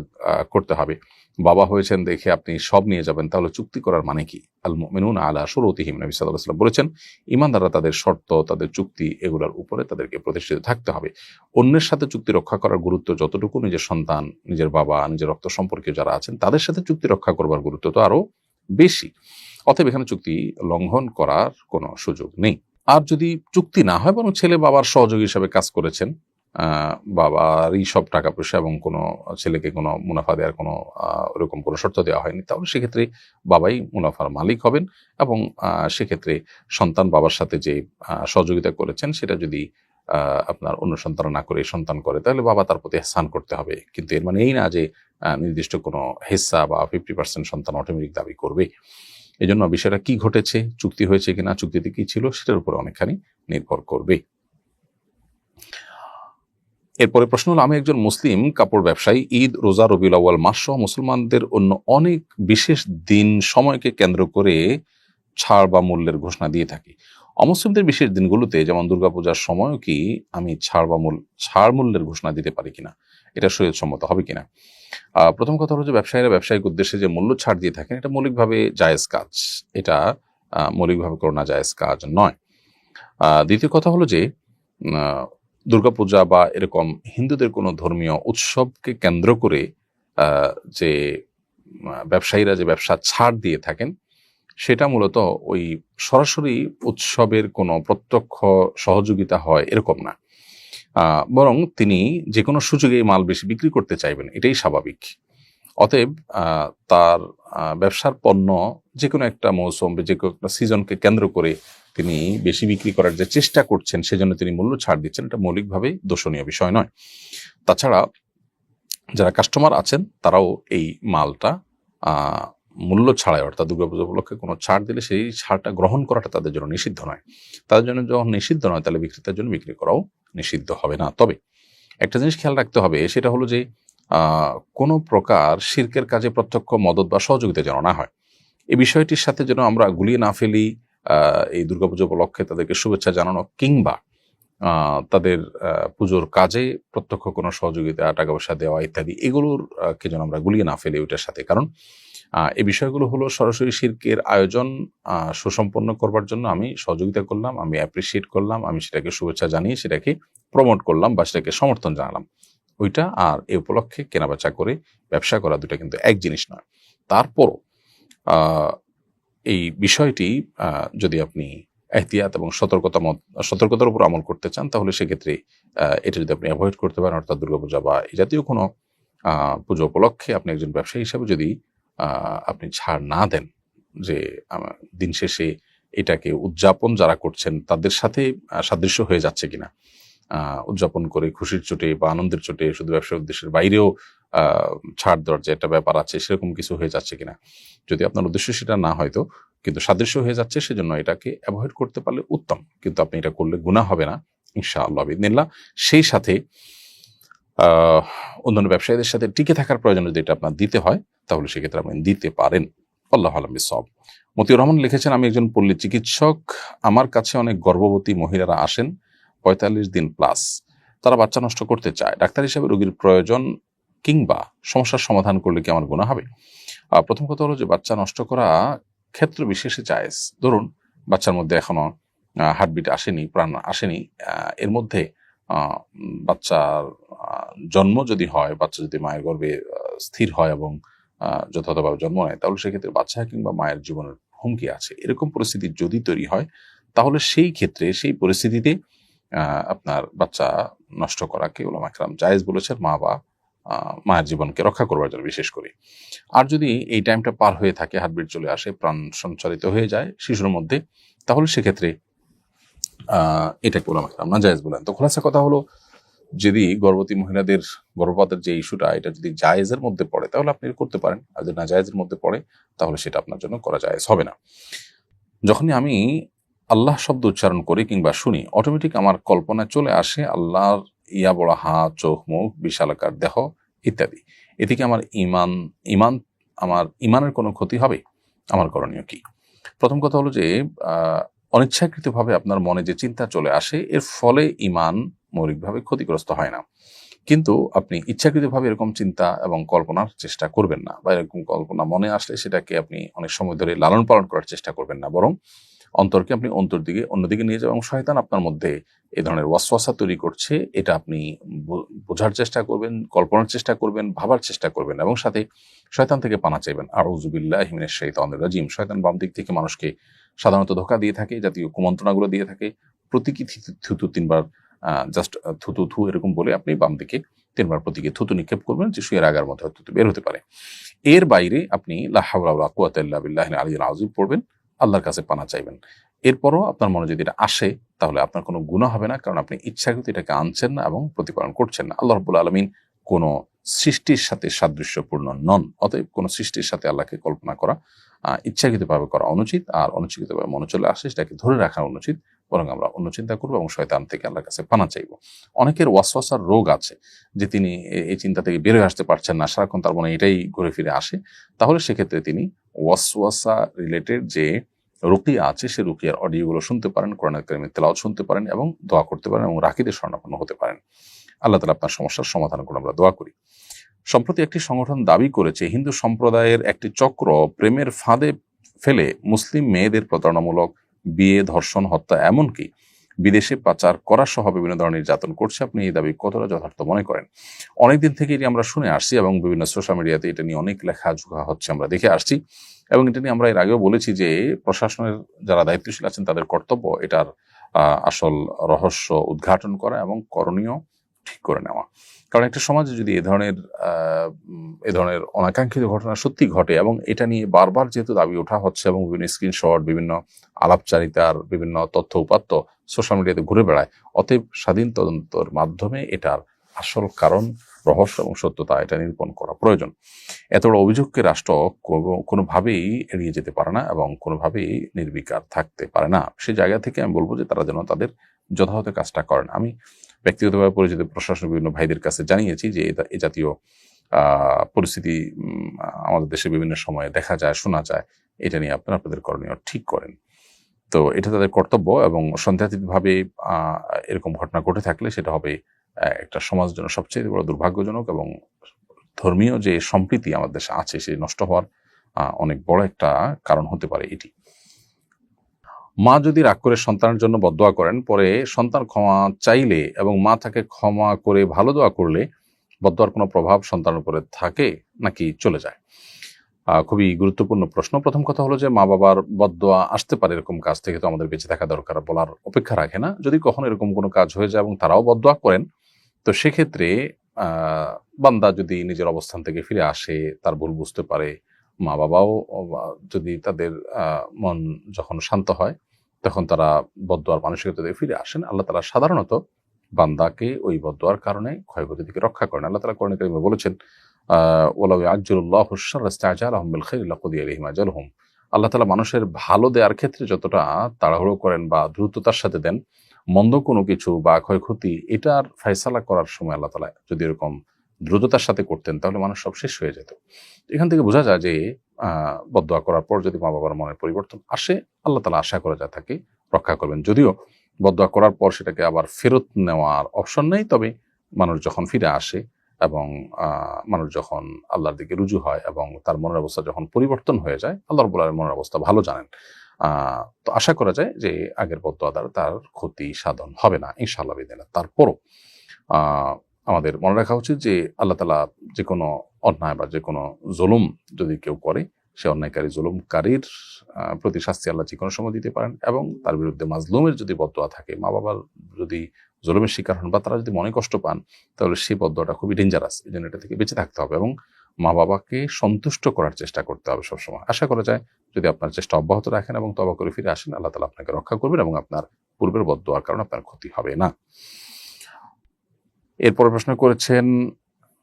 করতে হবে। বাবা হয়েছেন দেখে আপনি সব নিয়ে যাবেন, তাহলে চুক্তি করার মানে কি? আল মুমিনুনা আলা শুরুতিহিম, নবী সাল্লাল্লাহু আলাইহি ওয়াসাল্লাম বলেছেন, ঈমানদাররা তাদের শর্ত, তাদের চুক্তি এগুলোর উপরে তাদেরকে প্রতিষ্ঠিত থাকতে হবে। অন্যের সাথে চুক্তি রক্ষা করার গুরুত্ব যতটুকু নিজের সন্তান, নিজের বাবা, নিজের রক্ত সম্পর্কীয় যারা আছেন তাদের সাথে চুক্তি রক্ষা করবার গুরুত্ব তো আরো বেশি। অতএব এখানে চুক্তি লঙ্ঘন করার কোনো সুযোগ নেই। আর যদি চুক্তি না হয়, বরং ছেলে বাবার সহযোগী হিসাবে কাজ করেছেন, বাবারই সব টাকা পয়সা এবং কোনো ছেলেকে কোনো মুনাফা দেওয়ার কোনো ওরকম কোনো শর্ত দেওয়া হয়নি, তাহলে সেক্ষেত্রে বাবাই মুনাফার মালিক হবেন। এবং সেক্ষেত্রে সন্তান বাবার সাথে যে সহযোগিতা করেছেন সেটা যদি আপনার অন্য সন্তান না করে সন্তান করে, তাহলে বাবা তার প্রতি ইহসান করতে হবে। কিন্তু এর মানে এই না যে নির্দিষ্ট কোনো হিস্সা বা 50% সন্তান অটোমেটিক দাবি করবে। এই জন্য বিষয়টা কি ঘটেছে, চুক্তি হয়েছে কিনা, চুক্তিতে কি ছিল, সেটার উপরে অনেকখানি নির্ভর করবে। এরপরে প্রশ্ন হলো, আমি একজন মুসলিম কাপড় ব্যবসায়ী। ঈদ, রোজা, রবিউল আউয়াল মাস সহ মুসলমানদের অন্য অনেক বিশেষ দিন সময়কে কেন্দ্র করে ছাড় বা মূল্যের ঘোষণা দিয়ে থাকি। অমুসলিমদের বিশেষ দিনগুলোতে যেমন দুর্গাপূজার সময়ও কি আমি ছাড় মূল্যের ঘোষণা দিতে পারি কিনা, এটা শরীয়তসম্মত হবে কিনা? প্রথম কথা হলো যে ব্যবসায়ীরা ব্যবসায়িক উদ্দেশ্যে যে মূল্য ছাড় দিয়ে থাকেন, এটা মৌলিকভাবে জায়েজ কাজ, এটা মৌলিকভাবে কোনো না জায়েজ কাজ নয়। দ্বিতীয় কথা হলো যে দুর্গাপূজা বা এরকম হিন্দুদের কোনো ধর্মীয় উৎসবকে কেন্দ্র করে যে ব্যবসায়ীরা যে ব্যবসা ছাড় দিয়ে থাকেন, সেটা মূলত ওই সরাসরি উৎসবের কোনো প্রত্যক্ষ সহযোগিতা হয় এরকম না, বরং তিনি যে কোনো সুযোগে মাল বেশি বিক্রি করতে চাইবেন, এটাই স্বাভাবিক। অতএব তার ব্যবসার পণ্য যে কোনো একটা মৌসুম, যে কোনো একটা সিজনকে কেন্দ্র করে তিনি বেশি বিক্রি করার যে চেষ্টা করছেন, সেজন্য তিনি মূল্য ছাড় দিচ্ছেন, এটা মৌলিকভাবে দোষণীয় বিষয় নয়। তাছাড়া যারা কাস্টমার আছেন তারাও এই মালটা মূল্য ছাড়াই, অর্থাৎ দুর্গাপূজা উপলক্ষে কোনো ছাড় দিলে সেই ছাড়টা গ্রহণ করাটা তাদের জন্য নিষিদ্ধ নয়। তাদের জন্য যখন নিষিদ্ধ নয়, তাহলে বিক্রেতার জন্য বিক্রি করাও নিষিদ্ধ হবে না। তবে একটা জিনিস খেয়াল রাখতে হবে, সেটা হলো যে কোনো প্রকার শিরকের কাজে প্রত্যক্ষ মদত বা সহযোগিতা যেন না হয়। এই বিষয়টির সাথে যেন আমরা গুলিয়ে না ফেলি এই দুর্গাপূজা উপলক্ষে তাদেরকে শুভেচ্ছা জানানো কিংবা তাদের পুজোর কাজে প্রত্যক্ষ কোনো সহযোগিতা, টাকা পয়সা দেওয়া ইত্যাদি, এগুলোর কে যেন আমরা গুলিয়ে না ফেলি ওইটার সাথে। কারণ এই বিষয়গুলো হলো সরাসরি শিরকের আয়োজন সুসম্পন্ন করবার জন্য আমি সহযোগিতা করলাম, আমি অ্যাপ্রিসিয়েট করলাম, আমি সেটাকে শুভেচ্ছা জানিয়ে সেটাকে প্রমোট করলাম বা সেটাকে সমর্থন জানালাম। ওইটা আর এই উপলক্ষে কেনাবেচা করে ব্যবসা করা দুটা কিন্তু এক জিনিস নয়। তারপরও এই বিষয়টি যদি আপনি এহতিয়াত এবং সতর্কতার উপর আমল করতে চান, তাহলে সেক্ষেত্রে এটা যদি আপনি অ্যাভয়েড করতে পারেন, অর্থাৎ দুর্গাপূজা বা এই জাতীয় কোনো পুজো উপলক্ষে আপনি একজন ব্যবসায়ী হিসাবে যদি আপনি ছাড় না দেন, যে দিন শেষে এটাকে উদযাপন যারা করছেন তাদের সাথে সাদৃশ্য হয়ে যাচ্ছে কিনা, উদযাপন করে খুশির চোটে বা আনন্দের চোটে শুধু ব্যবসার উদ্দেশ্যের বাইরেও ছাড় দেওয়ার যে একটা ব্যাপার আছে সেরকম কিছু হয়ে যাচ্ছে কিনা, যদি আপনার উদ্দেশ্য সেটা না হয়তো কিন্তু সাদৃশ্য হয়ে যাচ্ছে, সেজন্য এটাকে অ্যাভয়েড করতে পারলে উত্তম। কিন্তু আপনি এটা করলে গুনাহ হবে না ইনশাআল্লাহ বিইذনিল্লাহ। সেই সাথে অন্যান্য ব্যবসায়ীদের সাথে টিকে থাকার প্রয়োজন যদি এটা আপনার দিতে হয়, তাহলে সেক্ষেত্রে আপনি দিতে পারেন। আল্লাহু আ'লাম বিসওয়াব। মতিউর রহমান লিখেছেন, আমি একজন পল্লী চিকিৎসক, আমার কাছে অনেক গর্ভবতী মহিলারা আসেন 45 দিন প্লাস, তারা বাচ্চা নষ্ট করতে চায়। ডাক্তার হিসেবে রোগীর প্রয়োজন কিংবা সমস্যার সমাধান করলে কি আমার গুনাহ হবে? প্রথম কথা হলো যে বাচ্চা নষ্ট করা ক্ষেত্র বিশেষে জায়েজ। ধরুন বাচ্চার মধ্যে এখনো হার্টবিট আসেনি, প্রাণ আসেনি, এর মধ্যে বাচ্চার জন্ম যদি হয়, বাচ্চা যদি মায়ের গর্ভে স্থির হয় এবং যথাযথভাবে জন্ম নেয়, তাহলে সেক্ষেত্রে বাচ্চা কিংবা মায়ের জীবনের হুমকি আছে, এরকম পরিস্থিতি যদি তৈরি হয়, তাহলে সেই ক্ষেত্রে সেই পরিস্থিতিতে আপনার বাচ্চা নষ্ট করাকে উলামা কেরাম জায়েজ বলেছেন, মা বা মায়ের জীবনকে রক্ষা করবার জন্য বিশেষ করে। আর যদি এই টাইমটা পার হয়ে থাকে, হার্টবিট চলে আসে, প্রাণ সঞ্চারিত হয়ে যায় শিশুর মধ্যে, তাহলে সেক্ষেত্রে এটাকে উলামা কেরাম নাজায়েজ বলেন। তো খোলাসা কথা হলো, যদি গর্ভবতী মহিলাদের গর্ভপাতের যে ইস্যুটা, এটা যদি জায়েজের মধ্যে পড়ে তাহলে আপনি করতে পারেন, আর যদি নাজায়েজের মধ্যে পড়ে তাহলে সেটা আপনার জন্য করা জায়েজ হবে না। যখনই আমি আল্লাহ শব্দ উচ্চারণ করি কিংবা শুনি, অটোমেটিক আমার কল্পনায় চলে আসে আল্লাহর ইয়া বড় হাত, চোখ, মুখ, বিশালাকার দেহ ইত্যাদি। এদিকে আমার আমার ইমানের কোনো ক্ষতি হবে? আমার করণীয় কি? প্রথম কথা হলো যে অনিচ্ছাকৃতভাবে আপনার মনে যে চিন্তা চলে আসে, এর ফলে ইমান মৌলিকভাবে ক্ষতিগ্রস্ত হয় না। কিন্তু আপনি ইচ্ছাকৃতভাবে এরকম চিন্তা এবং কল্পনার চেষ্টা করবেন না, বা এরকম কল্পনা মনে আসলে সেটাকে আপনি অনেক সময় ধরে লালন পালন করার চেষ্টা করবেন না, বরং অন্তরকে আপনি অন্যদিকে নিয়ে যাবেন এবং শয়তান আপনার মধ্যে এই ধরনের ওয়াসওয়াসা তৈরি করছে, এটা আপনি বোঝার চেষ্টা করবেন, কল্পনার চেষ্টা করবেন, ভাবার চেষ্টা করবেন এবং সাথে শয়তান থেকে পানা চাইবেন। আউযু বিল্লাহি মিনাশ শাইতানির রাজিম। শয়তান বাম দিক থেকে মানুষকে সাধারণত ধোঁকা দিয়ে থাকে, জাতীয় কুমন্ত্রণাগুলো দিয়ে থাকে। প্রতীকী থুতু 3 বার জাস্ট থুতু থু এরকম বলে আপনি বাম দিকে 3 বার প্রতীকী থুতু নিক্ষেপ করবেন, যে শুয়ের আগার মধ্যে থুতু বের হতে পারে। এর বাইরে আপনি লা হাওলা ওয়ালা কুওয়াতা ইল্লা বিল্লাহিল আলিয়্যিল আযীম পড়বেন, আল্লাহর কাছে পানা চাইবেন। এরপরও আপনার মনে যদি এটা আসে, তাহলে আপনার কোনো গুনাহ হবে না, কারণ আপনি ইচ্ছাকৃত এটাকে আনছেন না এবং প্রতিপালন করছেন না। আল্লাহ রাব্বুল আলামিন কোনো সৃষ্টির সাথে সাদৃশ্যপূর্ণ নন, অতএব কোনো সৃষ্টির সাথে আল্লাহকে কল্পনা করা ইচ্ছাকৃতভাবে করা অনুচিত, আর অনুচিতভাবে মনে চলে আসে সেটাকে ধরে রাখা অনুচিত। বরং আমরা অন্য চিন্তা করবো এবং শয়তান থেকে আল্লাহর কাছে পানা চাইবো। অনেকের ওয়াসওয়াসার রোগ আছে, যে তিনি এই চিন্তা থেকে বের হয়ে আসতে পারছেন না, সারাক্ষণ তার মনে এটাই ঘুরে ফিরে আসে। তাহলে সেক্ষেত্রে তিনি ওয়াসওয়াসা রিলেটেড যে রুকিয়া আছে, সেই রুকিয়ার অডিওগুলো শুনতে পারেন, কোরআনুল কারীমের তেলাওয়াত শুনতে পারেন এবং দোয়া করতে পারেন এবং রাকিদের শরণাপন্ন হতে পারেন। আল্লাহ তাআলা আপনার সমস্যার সমাধান করে আমরা দোয়া করি। সম্প্রতি একটি সংগঠন দাবি করেছে, হিন্দু সম্প্রদায়ের একটি চক্র প্রেমের ফাঁদে ফেলে মুসলিম মেয়েদের প্রতারণামূলক বিয়ে, ধর্ষণ, হত্যা, এমনকি বিদেশে পাচার করা সহ বিভিন্ন ধরনের নির্যাতন করছে। আপনি এই দাবি কতটা যথার্থ মনে করেন? অনেকদিন থেকে এটি আমরা শুনে আসছি এবং বিভিন্ন সোশ্যাল মিডিয়াতে এটা নিয়ে অনেক লেখাজোখা হচ্ছে, আমরা দেখে আসছি এবং এটা নিয়ে আমরা এর আগেও বলেছি যে প্রশাসনের যারা দায়িত্বশীল আছেন তাদের কর্তব্য এটার আসল রহস্য উদ্ঘাটন করা এবং করণীয় ঠিক করে নেওয়া। কারণ একটা সমাজে যদি এ ধরনের অনাকাঙ্ক্ষিত ঘটনা সত্যি ঘটে এবং এটা নিয়ে বারবার যেহেতু দাবি ওঠা হচ্ছে এবং বিভিন্ন স্ক্রিনশট, বিভিন্ন আলাপচারিতার বিভিন্ন তথ্য উপাত্ত সোশ্যাল মিডিয়াতে ঘুরে বেড়ায়, অতএব স্বাধীন তদন্তের মাধ্যমে এটার আসল কারণ, রহস্য এবং সত্যতা এটা নিরূপণ করা প্রয়োজন। এত বড় অভিযোগকে রাষ্ট্র কোনোভাবেই এড়িয়ে যেতে পারে না এবং কোনোভাবেই নির্বিকার থাকতে পারে না। সেই জায়গা থেকে আমি বলবো যে তারা যেন তাদের যথাযথ কাজটা করেন। আমি ব্যক্তিগতভাবে পরিচিত প্রশাসনের বিভিন্ন ভাইদের কাছে জানিয়েছি যে এ জাতীয় পরিস্থিতি আমাদের দেশে বিভিন্ন সময়ে দেখা যায়, শোনা যায়, এটা নিয়ে আপনাদের করণীয় ঠিক করেন। তো এটা তাদের কর্তব্য, এবং সন্দেহাতীতভাবে এরকম ঘটনা ঘটে থাকলে সেটা হবে একটা সমাজের জন্য সবচেয়ে বড় দুর্ভাগ্যজনক, এবং ধর্মীয় যে সম্প্রীতি আমাদের দেশে আছে সেই নষ্ট হওয়ার অনেক বড় একটা কারণ হতে পারে এটি। মা যদি রাগ করে সন্তানের জন্য বদদোয়া করেন, পরে সন্তান ক্ষমা চাইলে এবং মা তাকে ক্ষমা করে ভালো দোয়া করলে বদদোয়ার কোনো প্রভাব সন্তানের উপরে থাকে নাকি চলে যায়? খুবই গুরুত্বপূর্ণ প্রশ্ন। প্রথম কথা হলো যে মা বাবার বদদোয়া আসতে পারে, এরকম কাজ থেকে তো আমাদের বেঁচে থাকা দরকার, বলার অপেক্ষা রাখে না। যদি কখনো এরকম কোনো কাজ হয়ে যায় এবং তারাও বদদোয়া করেন, তো সেক্ষেত্রে বান্দা যদি নিজের অবস্থান থেকে ফিরে আসে, তার ভুল বুঝতে পারে, মা বাবাও যদি তাদের মন যখন শান্ত হয়, তখন তারা বদদোয়ার মানসিকতা থেকে ফিরে আসেন, আল্লাহ তাআলা সাধারণত বান্দাকে ওই বদদোয়ার কারণে ক্ষয়ক্ষতি থেকে রক্ষা করেন। আল্লাহ তাআলা কোরআনে কারিমে বলেছেন, ওয়ালাউ ইয়াজ্জালুল্লাহু আশ-শাররা ইসতা'জালাহুম বিল খাইরি লাকুদিয়া ইলাইহিম আজালুহুম। আল্লাহ তাআলা মানুষের ভালো দেওয়ার ক্ষেত্রে যতটা তাড়াহুড়ো করেন বা দ্রুততার সাথে দেন, মন্দ কোনো কিছু বা ক্ষয়ক্ষতি এটার ফয়সালা করার সময় আল্লাহ তাআলা যদি এরকম দ্রুততার সাথে করতেন, তাহলে মানুষ সব শেষ হয়ে যেত। এখান থেকে বোঝা যায় যে বদদোয়া করার পর যদি মা বাবার মনের পরিবর্তন আসে, আল্লাহ তাআলা আশা করা যায় তাকে রক্ষা করবেন। যদিও বদদোয়া করার পর সেটাকে আবার ফেরত নেওয়ার অপশন নেই, তবে মানুষ যখন ফিরে আসে এবং মানুষ যখন আল্লাহর দিকে রুজু হয় এবং তার মনের অবস্থা যখন পরিবর্তন হয়ে যায়, আল্লাহ রাব্বুল আলামিন মনের অবস্থা ভালো জানেন। তো আশা করা যায় যে আগের বদদোয়া দ্বারা তার ক্ষতি সাধন হবে না ইনশাআল্লাহ বিদিনিল্লাহ। তারপরও আমাদের মনে রাখা উচিত যে আল্লাহ তাআলা যে কোনো অন্যায় বা যে কোনো জুলুম যদি কেউ করে, সে অন্যায়কারী জুলুমকারীর প্রতি শাস্তি আল্লাহ যে কোনো সময় দিতে পারেন, এবং তার বিরুদ্ধে মাজলুমের যদি বদদোয়া থাকে, মা বাবার যদি জুলুমের শিকার হন বা তারা যদি মনে কষ্ট পান, তাহলে সেই বদদোয়াটা খুবই ডেঞ্জারাস। এই জন্য এটা থেকে বেঁচে থাকতে হবে এবং মা বাবাকে সন্তুষ্ট করার চেষ্টা করতে হবে সবসময়। আশা করা যায় যদি আপনার চেষ্টা অব্যাহত রাখেন এবং তওবা করে ফিরে আসেন, আল্লাহ তাআলা আপনাকে রক্ষা করবেন এবং আপনার পূর্বের বদদোয়ার কারণে আপনার ক্ষতি হবে না। এরপরে প্রশ্ন করেছেন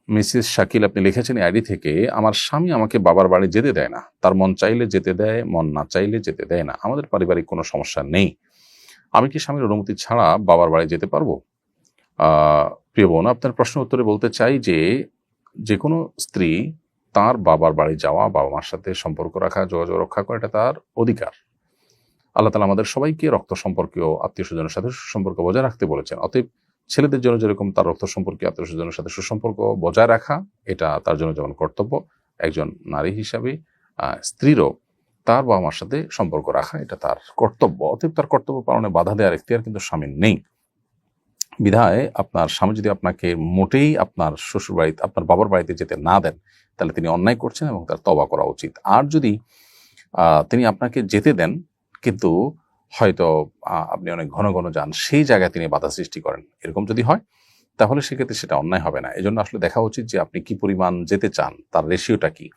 মিসেস শাকিল, আপনি লিখেছেন আইডি থেকে, আমার স্বামী আমাকে বাবার বাড়ি যেতে দেয় না। তার মন চাইলে যেতে দেয়, মন না চাইলে যেতে দেয় না। আমাদের পারিবারিক কোনো সমস্যা নেই। আমি কি স্বামীর অনুমতি ছাড়া বাবার বাড়ি যেতে পারবো? প্রিয় বোন, আপনার প্রশ্নের উত্তরে বলতে চাই যে যে কোনো স্ত্রী তার বাবার বাড়ি যাওয়া, বাবা মার সাথে সম্পর্ক রাখা, যোগাযোগ রক্ষা করা, এটা তার অধিকার। আল্লাহ তাআলা আমাদের সবাইকে রক্ত সম্পর্কীয় আত্মীয় স্বজনের সাথে সুসম্পর্ক বজায় রাখতে বলেছেন। অতএব ছেলেদের জন্য যেরকম তার রক্ত সম্পর্কীয় আত্মীয় স্বজনের সাথে সুসম্পর্ক বজায় রাখা, এটা তার জন্য যেমন কর্তব্য, একজন নারী হিসাবে স্ত্রীরও তার বাবা মার সাথে সম্পর্ক রাখা এটা তার কর্তব্য। অতএব তার কর্তব্য পালনে বাধা দেওয়ার এখতিয়ার কিন্তু স্বামীর নেই। বিধায় আপনার স্বামী যদি আপনাকে মোটেই আপনার শ্বশুর বাড়িতে, আপনার বাবার বাড়িতে যেতে না দেন, তাহলে তিনি অন্যায় করছেন এবং তার তওবা করা উচিত। আর যদি তিনি আপনাকে যেতে দেন, কিন্তু হয়তো আপনি অনেক ঘন ঘন যান, সেই জায়গায় তিনি বাধা সৃষ্টি করেন, এরকম যদি হয়, তাহলে সেক্ষেত্রে সেটা অন্যায় হবে না। এজন্য আসলে দেখা উচিত যে আপনি কি পরিমাণ যেতে চান, তার রেশিওটা কি।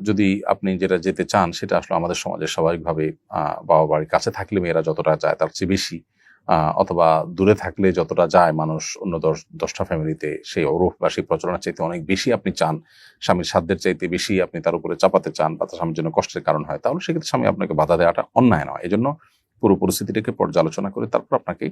যদি আপনি যেটা যেতে চান সেটা আসলে আমাদের সমাজে স্বাভাবিকভাবে বাবা বাড়ির কাছে থাকলে মেয়েরা যতটা যায় তার চেয়ে বেশি, অথবা দূরে থাকলে যতটা যায় মানুষ অন্য 10টা ফ্যামিলিতে, সেই ওরফ বা সেই প্রচলনের চাইতে অনেক বেশি আপনি চান, স্বামীর সাধ্যের চাইতে বেশি আপনি তার উপরে চাপাতে চান বা তার স্বামীর জন্য কষ্টের কারণ হয়, তাহলে সেক্ষেত্রে স্বামী আপনাকে বাধা দেওয়াটা অন্যায় নয়। এজন্য পুরো পরিস্থিতিটাকে পর্যালোচনা করে তারপর আপনাকে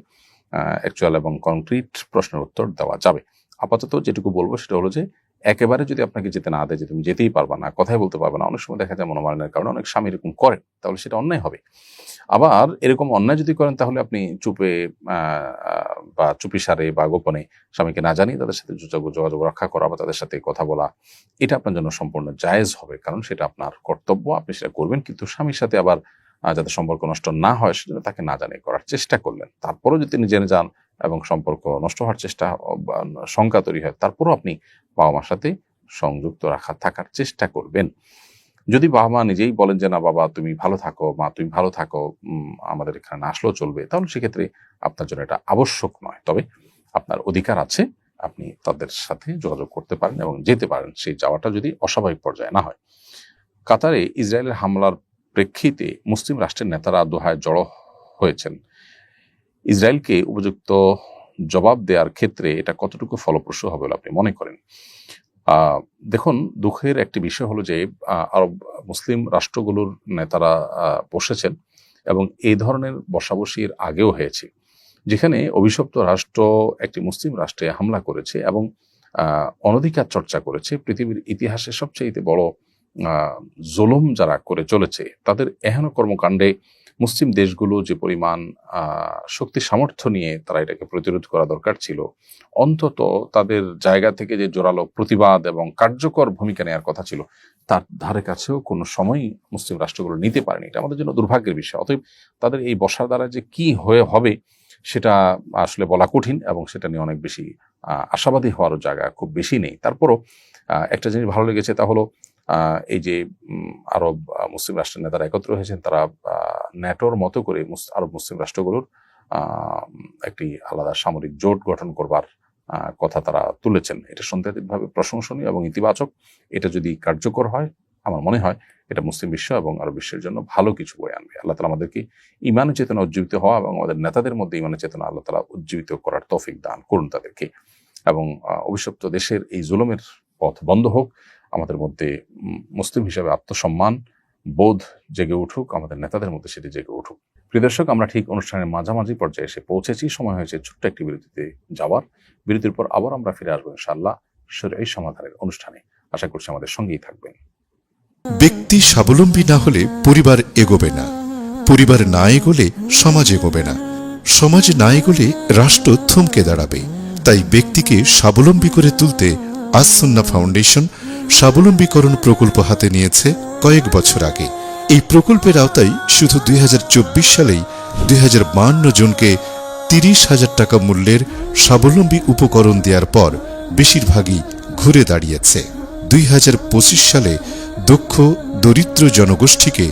অ্যাকচুয়াল এবং কনক্রিট প্রশ্নের উত্তর দেওয়া যাবে। আপাতত যেটুকু বলবো সেটা হলো যে একেবারে যদি আপনাকে যেতে না দেয়, যে তুমি যেতেই পারবা না, কথাই বলতে পারবে না, অনেক সময় দেখা যায় মনোমালিন্যের কারণে অনেক স্বামী এরকম করেন, তাহলে সেটা অন্যায় হবে। আবার এরকম অন্যায় যদি করেন, তাহলে আপনি চুপে বা চুপিসারে বা গোপনে স্বামীকে না জানিয়ে তাদের সাথে যোগাযোগ রক্ষা করা বা তাদের সাথে কথা বলা, এটা আপনার জন্য সম্পূর্ণ জায়েজ হবে, কারণ সেটা আপনার কর্তব্য, আপনি সেটা করবেন। কিন্তু স্বামীর সাথে আবার যাতে সম্পর্ক নষ্ট না হয় সেজন্য তাকে না জানিয়ে করার চেষ্টা করলেন। তারপরও যদি তিনি জেনে যান এবং সম্পর্ক নষ্ট হওয়ার চেষ্টা, শঙ্কা তৈরি হয়, তারপরও আপনি বাবা মার সাথে সংযুক্ত থাকার চেষ্টা করবেন। যদি বাবা মা নিজেই বলেন যে না বাবা তুমি ভালো থাকো, মা তুমি ভালো থাকো, আমাদের এখানে না আসলেও চলবে, তাহলে সেক্ষেত্রে আপনার জন্য এটা আবশ্যক নয়। তবে আপনার অধিকার আছে, আপনি তাদের সাথে যোগাযোগ করতে পারেন এবং যেতে পারেন, সেই যাওয়াটা যদি অস্বাভাবিক পর্যায়ে না হয়। কাতারে ইসরায়েলের হামলার প্রেক্ষিতে মুসলিম রাষ্ট্রের নেতারা দোহায় জড়ো হয়েছেন। ইসরায়েলকে উপযুক্ত জবাব দেওয়ার ক্ষেত্রে এটা কতটুকু ফলপ্রসূ হবে বলে আপনি মনে করেন? দেখুন, দুঃখের একটি বিষয় হলো যে আরব মুসলিম রাষ্ট্রগুলোর নেতারা বসেছেন এবং এই ধরনের বসাবসির আগেও হয়েছে, যেখানে অভিশপ্ত রাষ্ট্র একটি মুসলিম রাষ্ট্রে হামলা করেছে এবং অনধিকার চর্চা করেছে। পৃথিবীর ইতিহাসে সবচেয়ে বড় জুলুম যারা করে চলেছে, তাদের এহেন কর্মকাণ্ডে মুসলিম দেশগুলো যে পরিমাণ শক্তি সামর্থ্য নিয়ে তারা এটাকে প্রতিরোধ করা দরকার ছিল, অন্তত তাদের জায়গা থেকে যে জোরালো প্রতিবাদ এবং কার্যকর ভূমিকা নেওয়ার কথা ছিল, তার ধারে কাছেও কোনো সময়ই মুসলিম রাষ্ট্রগুলো নিতে পারেনি। এটা আমাদের জন্য দুর্ভাগ্যের বিষয়। অতএব তাদের এই বসার দ্বারা যে কি হবে সেটা আসলে বলা কঠিন, এবং সেটা নিয়ে অনেক বেশি আশাবাদী হওয়ারও জায়গা খুব বেশি নেই। তারপরও একটা জিনিস ভালো লেগেছে, তা হলো এই যে আরব মুসলিম রাষ্ট্রের নেতারা একত্র হয়েছেন, তারা ন্যাটোর মতো করে আরব মুসলিম রাষ্ট্রগুলোর একটি আলাদা সামরিক জোট গঠন করবার কথা তারা তুলেছেন। এটা সন্দেহাতীতভাবে প্রশংসনীয় এবং ইতিবাচক। এটা যদি কার্যকর হয়, আমার মনে হয় এটা মুসলিম বিশ্ব এবং আরব বিশ্বের জন্য ভালো কিছু বয়ে আনবে। আল্লাহ তাআলা আমাদেরকে ঈমানের চেতনা উজ্জীবিত হওয়া এবং আমাদের নেতাদের মধ্যে ঈমানের চেতনা আল্লাহ তাআলা উজ্জীবিত করার তৌফিক দান করুন তাদেরকে, এবং অভিশপ্ত দেশের এই জুলুমের পথ বন্ধ হোক। আমাদের মধ্যে মুসলিম হিসাবে আত্মসম্মান বোধ জেগে উঠুক, আমাদের নেতাদের মধ্যে সেটি জেগে উঠুক। প্রিয় দর্শক, আমরা ঠিক অনুষ্ঠানের মাঝামাঝি পর্যায়ে এসে পৌঁছেছি। সময় হয়েছে ছোট্ট একটি বিরতিতে যাওয়ার। বিরতির পর আবার আমরা ফিরে আসবো ইনশাআল্লাহ শরীয়ত সমাধানের অনুষ্ঠানে। আশা করছি আমাদের সঙ্গেই থাকবেন। ব্যক্তি স্বাবলম্বী না হলে পরিবার এগোবে না, পরিবার না এগোলে সমাজ এগোবে না, সমাজ না এগোলে রাষ্ট্র থমকে দাঁড়াবে। তাই ব্যক্তিকে স্বাবলম্বী করে তুলতে আস-সুন্নাহ ফাউন্ডেশন স্বাবলম্বীকরণ প্রকল্প হাতে নিয়েছে কয়েক বছর আগে। এই প্রকল্পের আওতায় শুধু 2024 সালেই 2052 জনকে 30,000 টাকা মূল্যের স্বাবলম্বী উপকরণ দেওয়ার পর বেশিরভাগই ঘুরে দাঁড়িয়েছে। 2025 সালে দক্ষ দরিদ্র জনগোষ্ঠীকে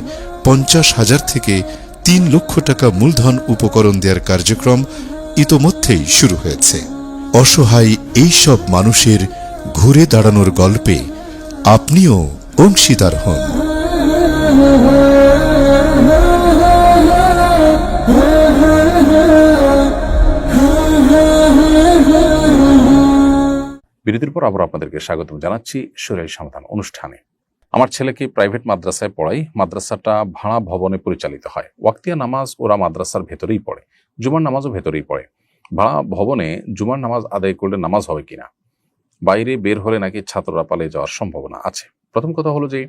50,000 থেকে 3 লক্ষ টাকা মূলধন উপকরণ দেওয়ার কার্যক্রম ইতোমধ্যেই শুরু হয়েছে। অসহায় এইসব মানুষের ঘুরে দাঁড়ানোর গল্পে আপনিও অংশীদার হন। বিরতির পর আবার আপনাদেরকে স্বাগতম জানাচ্ছি শরীয়ত সমাধান অনুষ্ঠানে। আমার ছেলেকে প্রাইভেট মাদ্রাসায় পড়াই। মাদ্রাসাটা ভাড়া ভবনে পরিচালিত হয়। ওয়াক্তিয়া নামাজ ওরা মাদ্রাসার ভেতরেই পড়ে, জুমার নামাজও ভেতরেই পড়ে। ভাড়া ভবনে জুমার নামাজ আদায় করলে নামাজ হবে কিনা, বাইরে বের হলে নাকি ছাত্ররা পালিয়ে যাওয়ার সম্ভাবনা আছে। প্রথম কথা হলো যে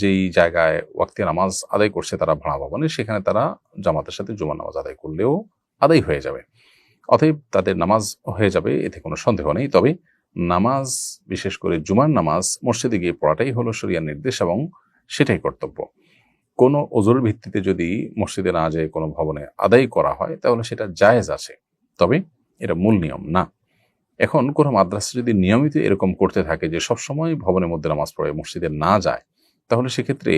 যেই জায়গায় ওয়াক্তিয়া নামাজ আদায় করছে তারা ভাড়া ভবনে, সেখানে তারা জামাতের সাথে জুমার নামাজ আদায় করলেও আদায় হয়ে যাবে। অতএব তাদের নামাজ হয়ে যাবে, এতে কোনো সন্দেহ নেই। তবে নামাজ, বিশেষ করে জুমার নামাজ মসজিদে গিয়ে পড়াটাই হলো শরিয়ার নির্দেশ এবং সেটাই কর্তব্য। কোনো ওজোরের ভিত্তিতে যদি মসজিদে না যেয়ে কোনো ভবনে আদায় করা হয় তাহলে সেটা জায়েজ আছে, তবে এটা মূল নিয়ম না। এখন কোনো মাদ্রাসা যদি নিয়মিত এরকম করতে থাকে যে সবসময় ভবনের মধ্যে নামাজ পড়ে মসজিদে না যায়, তাহলে সেক্ষেত্রে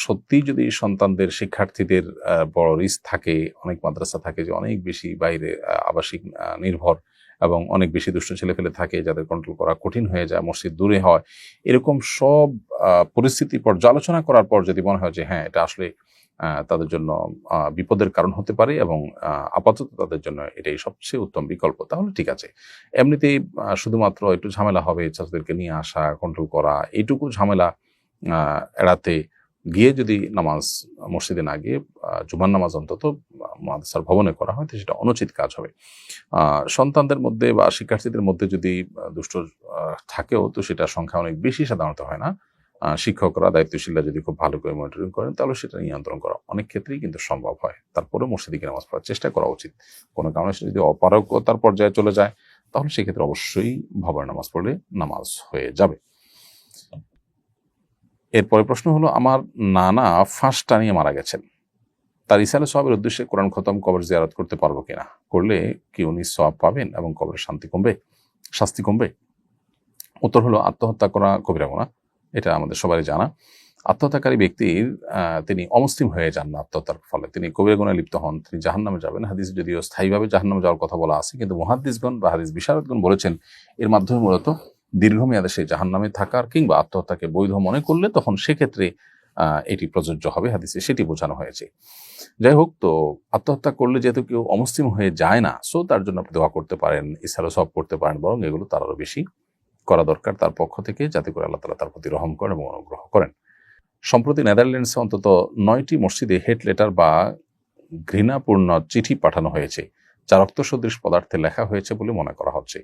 সত্যিই যদি সন্তানদের, শিক্ষার্থীদের বড় রিস্ক থাকে। অনেক মাদ্রাসা থাকে যে অনেক বেশি বাইরে আবাসিক নির্ভর এবং অনেক বেশি দুষ্ট ছেলেপেলে থাকে যাদের কন্ট্রোল করা কঠিন হয়ে যায়, মসজিদ দূরে হয়। এরকম সব পরিস্থিতি পর্যালোচনা করার পর যদি মনে হয় যে হ্যাঁ, এটা আসলে তাদের জন্য বিপদের কারণ হতে পারে এবং আপাতত তাদের জন্য এটাই সবচেয়ে উত্তম বিকল্প, তাহলে ঠিক আছে। এমনিতেই শুধুমাত্র একটু ঝামেলা হবে, ছাত্রদেরকে নিয়ে আসা, কন্ট্রোল করা, এইটুকু ঝামেলা এড়াতে গিয়ে যদি নামাজ মসজিদে না গিয়ে জুমার নামাজ অন্তত মাদ্রাসার ভবনে করা হয়, তো সেটা অনুচিত কাজ হবে। সন্তানদের মধ্যে বা শিক্ষার্থীদের মধ্যে যদি দুষ্ট থাকেও, তো সেটা সংখ্যা অনেক বেশি সাধারণত হয় না। শিক্ষকরা, দায়িত্বশীলরা যদি খুব ভালো করে মনিটরিং করেন তাহলে সেটা নিয়ন্ত্রণ করা অনেক ক্ষেত্রেই কিন্তু সম্ভব হয়। তারপরে মসজিদে গিয়ে নামাজ পড়ার চেষ্টা করা উচিত। কোনো কারণে যদি অপারগতার পর্যায়ে চলে যায় তাহলে সেক্ষেত্রে অবশ্যই ভবনে নামাজ পড়লে নামাজ হয়ে যাবে। এরপরে প্রশ্ন হলো, আমার নানা ফাঁস টানিয়ে মারা গেছেন, তার ইসালে সওয়াবের উদ্দেশ্যে কোরআন খতম, কবর জিয়ারত করতে পারবো কিনা? করলে কি উনি সওয়াব পাবেন এবং কবরের শাস্তি কমবে? উত্তর হলো, আত্মহত্যা করা কবিরা গুনাহ, এটা আমাদের সবারই জানা। আত্মহত্যাকারী ব্যক্তির তিনি অমুসলিম হয়ে যান না আত্মহত্যার ফলে, তিনি কবিরা গুনাহে লিপ্ত হন, তিনি জাহান্নামে যাবেন। হাদিস যদিও স্থায়ীভাবে জাহান্নামে যাওয়ার কথা বলা আছে, কিন্তু মুহাদ্দিসগণ বা হাদিস বিশারদগণ বলেছেন এর মাধ্যমে মূলত দীর্ঘমেয়াদে সেই জাহান্নামে থাকার কিংবা আত্মহত্যাকে বৈধ মনে করলে তখন সেক্ষেত্রে এটি প্রযোজ্য হবে, হাদিসে সেটি বোঝানো হয়েছে। যাই হোক, তো আত্মহত্যা করলে যেহেতু কেউ অমুসলিম হয়ে যায় না, সো তার জন্য আপনি দোয়া করতে পারেন, ইসহারও সওয়াব করতে পারেন, বরং এগুলো তার আরো বেশি করা দরকার তার পক্ষ থেকে, যাতে করে আল্লাহ তাআলা তার প্রতি রহম করেন এবং অনুগ্রহ করেন। সম্প্রতি নেদারল্যান্ডসে অন্তত 9টি মসজিদে হেড লেটার বা ঘৃণাপূর্ণ চিঠি পাঠানো হয়েছে, যা রক্ত সদৃশ পদার্থে লেখা হয়েছে বলে মনে করা হচ্ছে।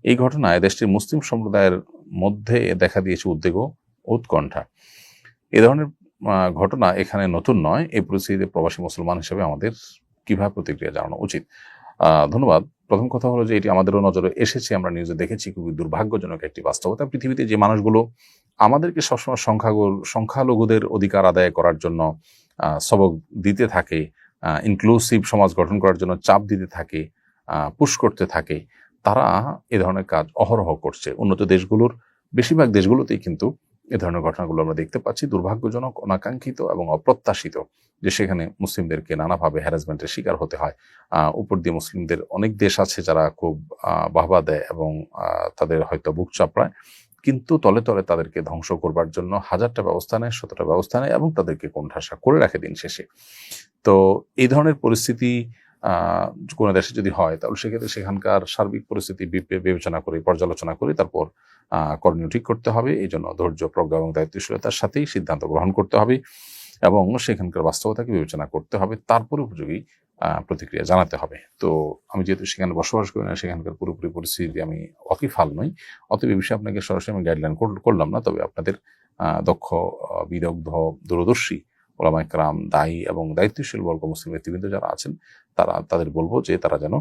এই ঘটনায় দেশটির মুসলিম সম্প্রদায়ের মধ্যে দেখা দিয়েছে উদ্বেগ ও উৎকণ্ঠা। এ ধরনের ঘটনা এখানে নতুন নয়। এই পরিস্থিতিতে প্রবাসী মুসলমান হিসেবে আমাদের কিভাবে প্রতিক্রিয়া জানানো উচিত? ধন্যবাদ। প্রথম কথা হলো যে এটি আমাদেরও নজরে এসেছে, আমরা নিউজে দেখেছি, খুবই দুর্ভাগ্যজনক একটি বাস্তবতা। পৃথিবীতে যে মানুষগুলো আমাদেরকে সবসময় সংখ্যালঘুদের অধিকার আদায় করার জন্য সবক দিতে থাকে, ইনক্লুসিভ সমাজ গঠন করার জন্য চাপ দিতে থাকে, পুশ করতে থাকে, তারা এ ধরনের কাজ অহরহ করছে। উন্নত দেশগুলোর বেশিরভাগ দেশগুলোতেই কিন্তু এ ধরনের ঘটনাগুলো আমরা দেখতে পাচ্ছি। দুর্ভাগ্যজনক, অনাকাঙ্ক্ষিত এবং অপ্রত্যাশিত যে সেখানে মুসলিমদেরকে নানাভাবে হ্যারাসমেন্টের শিকার হতে হয়। উপর দিয়ে মুসলিমদের অনেক দেশ আছে যারা খুব বাহবা দেয় এবং তাদের হয়তো বুক চাপড়ায়, কিন্তু তলে তলে তাদেরকে ধ্বংস করবার জন্য হাজারটা ব্যবস্থা নেয়, শতটা ব্যবস্থা নেয় এবং তাদেরকে কোণঠাসা করে রাখে দিন শেষে। তো এই ধরনের পরিস্থিতি কোনো দেশে যদি হয়, তাহলে সেক্ষেত্রে সেখানকার সার্বিক পরিস্থিতি বিবেচনা করে, পর্যালোচনা করে তারপর করণীয় ঠিক করতে হবে। এই জন্য ধৈর্য, প্রজ্ঞা এবং দায়িত্বশীলতার সাথেই সিদ্ধান্ত গ্রহণ করতে হবে এবং সেখানকার বাস্তবতাকে বিবেচনা করতে হবে, তারপরে উপযোগী প্রতিক্রিয়া জানাতে হবে। তো আমি যেহেতু সেখানে বসবাস করি না, সেখানকার পুরোপুরি পরিস্থিতি আমি ওয়াকিফাল নই, অতএব এই বিষয়ে আপনাকে সরাসরি আমি গাইডলাইন করলাম না। তবে আপনাদের দক্ষ, বিদগ্ধ, দূরদর্শী ওলামা ইকরাম, দায়ী এবং দায়িত্বশীল বর্গ মুসলিম নেতৃবৃন্দ যারা আছেন, তাদের বলবো যে তারা যেন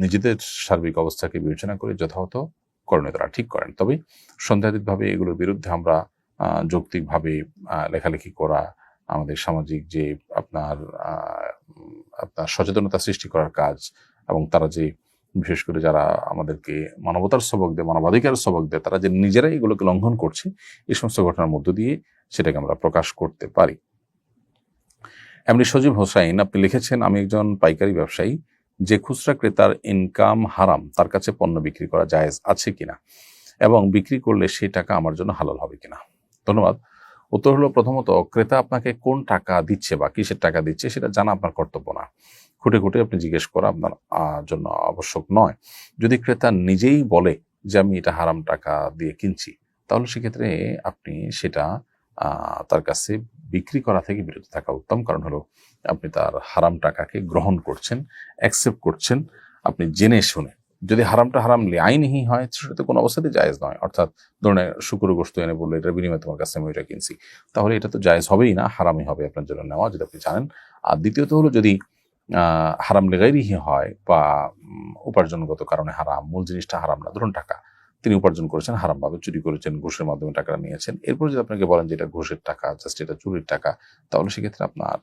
নিজেদের সার্বিক অবস্থাকে বিবেচনা করে যথাযথ করণীয় তারা ঠিক করেন। তবে সন্দেহাতীতভাবে এগুলোর বিরুদ্ধে আমরা যৌক্তিকভাবে লেখালেখি করা, আমাদের সামাজিক যে আপনার সচেতনতা সৃষ্টি করার কাজ, এবং তারা যে বিশেষ করে যারা আমাদেরকে মানবতার সবক দেয়, মানবাধিকারের সবক দেয়, তারা যে নিজেরাই এগুলোকে লঙ্ঘন করছে, এই সমস্ত ঘটনার মধ্য দিয়ে সেটাকে আমরা প্রকাশ করতে পারি। এমনি সজীব হোসাইন, আপনি লিখেছেন, আমি একজন পাইকারি ব্যবসায়ী, যে খুচরা ক্রেতার ইনকাম হারাম, তার কাছে পণ্য বিক্রি করা জায়েজ আছে কিনা এবং বিক্রি করলে সেই টাকা আমার জন্য হালাল হবে কিনা? ধন্যবাদ। উত্তর হলো, প্রথমত ক্রেতা আপনাকে কোন টাকা দিচ্ছে বা কিসের টাকা দিচ্ছে সেটা জানা আপনার কর্তব্য না। খুঁটে খুঁটে আপনি জিজ্ঞেস করা আপনার জন্য আবশ্যক নয়। যদি ক্রেতা নিজেই বলে যে আমি এটা হারাম টাকা দিয়ে কিনছি, তাহলে সেক্ষেত্রে আপনি সেটা তার কাছে বিক্রি করা থেকে বিরত থাকা উত্তম। কারণ হলো আপনি তার হারাম টাকাকে গ্রহণ করছেন, অ্যাকসেপ্ট করছেন আপনি জেনে শুনে। যদি হারামটা হারাম আইনহি হয়, সেটা তো কোনো অবস্থাতেই জায়েজ নয়। অর্থাৎ ধরুন শুকুর গোশত এনে বললো এটার বিনিময়ে তোমার কাছে আমি ওইটা কিনছি, তাহলে এটা তো জায়েজ হবেই না, হারামই হবে আপনার জন্য নেওয়া, যদি আপনি জানেন। আর দ্বিতীয়ত হলো, যদি হারাম লেগাইরিহি হয় বা উপার্জনগত কারণে হারাম, মূল জিনিসটা হারাম না, ধরুন টাকা তিনি উপার্জন করেছেন হারামভাবে, চুরি করেছেন, ঘুষের মাধ্যমে টাকাটা নিয়েছেন, এরপর যদি আপনাকে বলেন যে এটা ঘুষের টাকা, জাস্ট এটা চুরির টাকা, তাহলে সেক্ষেত্রে আপনার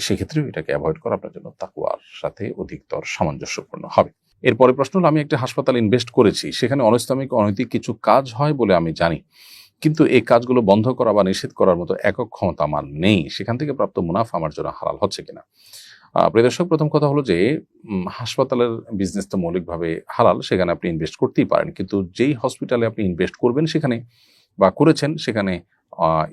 সেক্ষেত্রেও এটাকে অ্যাভয়েড করা আপনার জন্য তাকওয়ার সাথে অধিকতর সামঞ্জস্যপূর্ণ হবে। এরপরে প্রশ্ন হলো, আমি একটা হাসপাতালে ইনভেস্ট করেছি, সেখানে অনিসলামিক অনৈতিক কিছু কাজ হয় বলে আমি জানি, কিন্তু এই কাজগুলো বন্ধ করা বা নিষেধ করার মতো একক ক্ষমতা আমার নেই, সেখান থেকে প্রাপ্ত মুনাফা আমার জন্য হালাল হচ্ছে কিনা? প্রিয় দর্শক, প্রথম কথা হলো যে হাসপাতালের বিজনেস তো মৌলিকভাবে হালাল, সেখানে আপনি ইনভেস্ট করতেই পারেন, কিন্তু যেই হসপিটালে আপনি ইনভেস্ট করবেন সেখানে বা করেছেন সেখানে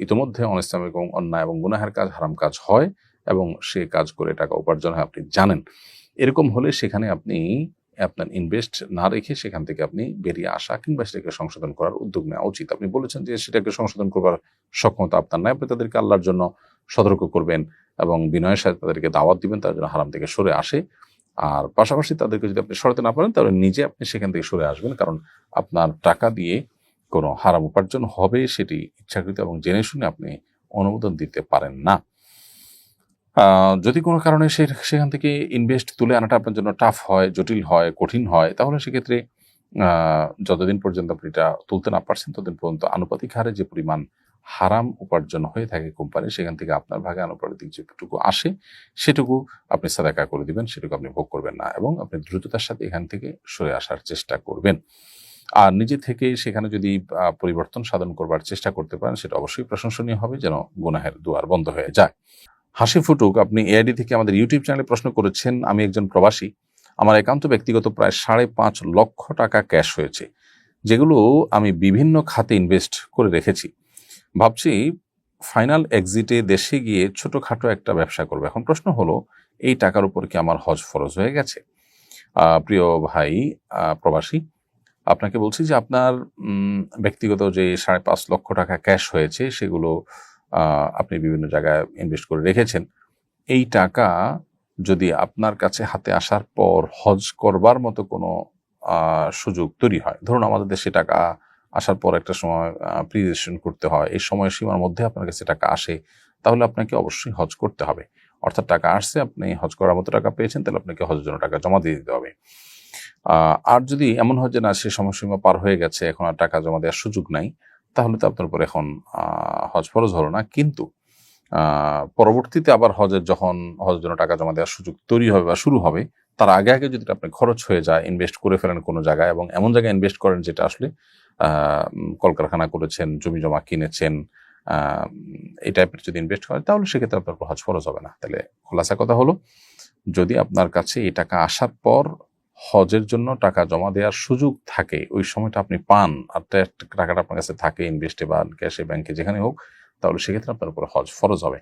ইতিমধ্যে অনিসলামিক এবং অন্যায় এবং গুনাহের কাজ, হারাম কাজ হয় এবং সে কাজ করে টাকা উপার্জন হয় আপনি জানেন, এরকম হলে সেখানে আপনি আপনার ইনভেস্ট না রেখে সেখান থেকে আপনি বেরিয়ে আসা কিংবা সেটাকে সংশোধন করার উদ্যোগ নেওয়া উচিত। আপনি বলেছেন যে সেটাকে সংশোধন করবার সক্ষমতা আপনার নাই, আপনি তাদেরকে আল্লাহর জন্য সতর্ক করবেন এবং বিনয়ের সাথে তাদেরকে দাওয়াত দিবেন তার জন্য হারাম থেকে সরে আসে। আর পাশাপাশি তাদেরকে যদি আপনি সরাতে না পারেন, তাহলে নিজে আপনি সেখান থেকে সরে আসবেন, কারণ আপনার টাকা দিয়ে কোনো হারাম উপার্জন হবে সেটি ইচ্ছাকৃত এবং জেনে শুনে আপনি অনুমোদন দিতে পারেন না। যদি কোনো কারণে সেখান থেকে ইনভেস্ট তুলে আনাটা আপনার জন্য টাফ হয়, জটিল হয়, কঠিন হয়, তাহলে সেক্ষেত্রে যতদিন পর্যন্ত আপনি এটা তুলতে না পারছেন ততদিন পর্যন্ত আনুপাতিক হারে যে পরিমাণ হারাম উপার্জন হয়ে থাকে কোম্পানি, সেখান থেকে আপনার ভাগে আনুপাতিক যেটুকু আসে সেটুকু আপনি সাদাকা করে দিবেন, সেটুকু আপনি ভোগ করবেন না এবং আপনি দ্রুততার সাথে এখান থেকে সরে আসার চেষ্টা করবেন। আর নিজে থেকে সেখানে যদি পরিবর্তন সাধন করবার চেষ্টা করতে পারেন, সেটা অবশ্যই প্রশংসনীয় হবে, যেন গুনাহের দুয়ার বন্ধ হয়ে যায়। হাসি ফুটুক, আপনি এআইডি থেকে আমাদের ইউটিউব চ্যানেলে প্রশ্ন করেছেন, আমি একজন প্রবাসী, আমার একান্ত ব্যক্তিগত প্রায় 5.5 লক্ষ টাকা ক্যাশ হয়েছে, যেগুলো আমি বিভিন্ন খাতে ইনভেস্ট করে রেখেছি। ভাবছি ফাইনাল এক্সিটে দেশে গিয়ে ছোটখাটো একটা ব্যবসা করবো। এখন প্রশ্ন হলো, এই টাকার উপর কি আমার হজ ফরজ হয়ে গেছে? প্রিয় ভাই প্রবাসী, আপনাকে বলছি যে আপনার ব্যক্তিগত যে 5.5 লক্ষ টাকা ক্যাশ হয়েছে, সেগুলো আপনি বিভিন্ন জায়গায় ইনভেস্ট করে রেখেছেন। এই টাকা যদি আপনার কাছে হাতে আসার পর হজ করবার মতো কোনো সুযোগ তৈরি হয়, ধরুন আমাদের দেশে টাকা আসার পর একটা সময় প্রি রেজিস্ট্রেশন করতে হয়, এই সময়সীমার মধ্যে আপনার কাছে টাকা আসে, তাহলে আপনাকে অবশ্যই হজ করতে হবে। অর্থাৎ টাকা আসছে, আপনি হজ করার মতো টাকা পেয়েছেন, তাহলে আপনাকে হজের জন্য টাকা জমা দিয়ে দিতে হবে। আর যদি এমন হয় যে না, সে সময়সীমা পার হয়ে গেছে, এখন আর টাকা জমা দেওয়ার সুযোগ নাই, তাহলে তো আপনার উপর এখন হজ ফরজ হলো না। কিন্তু পরবর্তীতে আবার যখন হজের জন্য টাকা জমা দেওয়ার সুযোগ তৈরি হবে বা শুরু হবে, তার আগে আগে যদি আপনি খরচ হয়ে যায়, ইনভেস্ট করে ফেলেন কোনো জায়গায়, এবং এমন জায়গায় ইনভেস্ট করেন যেটা আসলে কলকারখানা করেছেন, জমি জমা কিনেছেন, এই টাইপের যদি ইনভেস্ট করেন, তাহলে সেক্ষেত্রে আপনার হজ ফরজ হবে না। তাহলে খোলাসা কথা হলো, যদি আপনার কাছে এই টাকা আসার পর হজের জন্য টাকা জমা দেওয়ার সুযোগ থাকে, ওই সময়টা আপনি পান, আর টাকাটা আপনার কাছে থাকে ইনভেস্টে বা ক্যাশে, ব্যাংকে, যেখানে হোক, তাহলে সেক্ষেত্রে আপনার উপর হজ ফরজ হবে।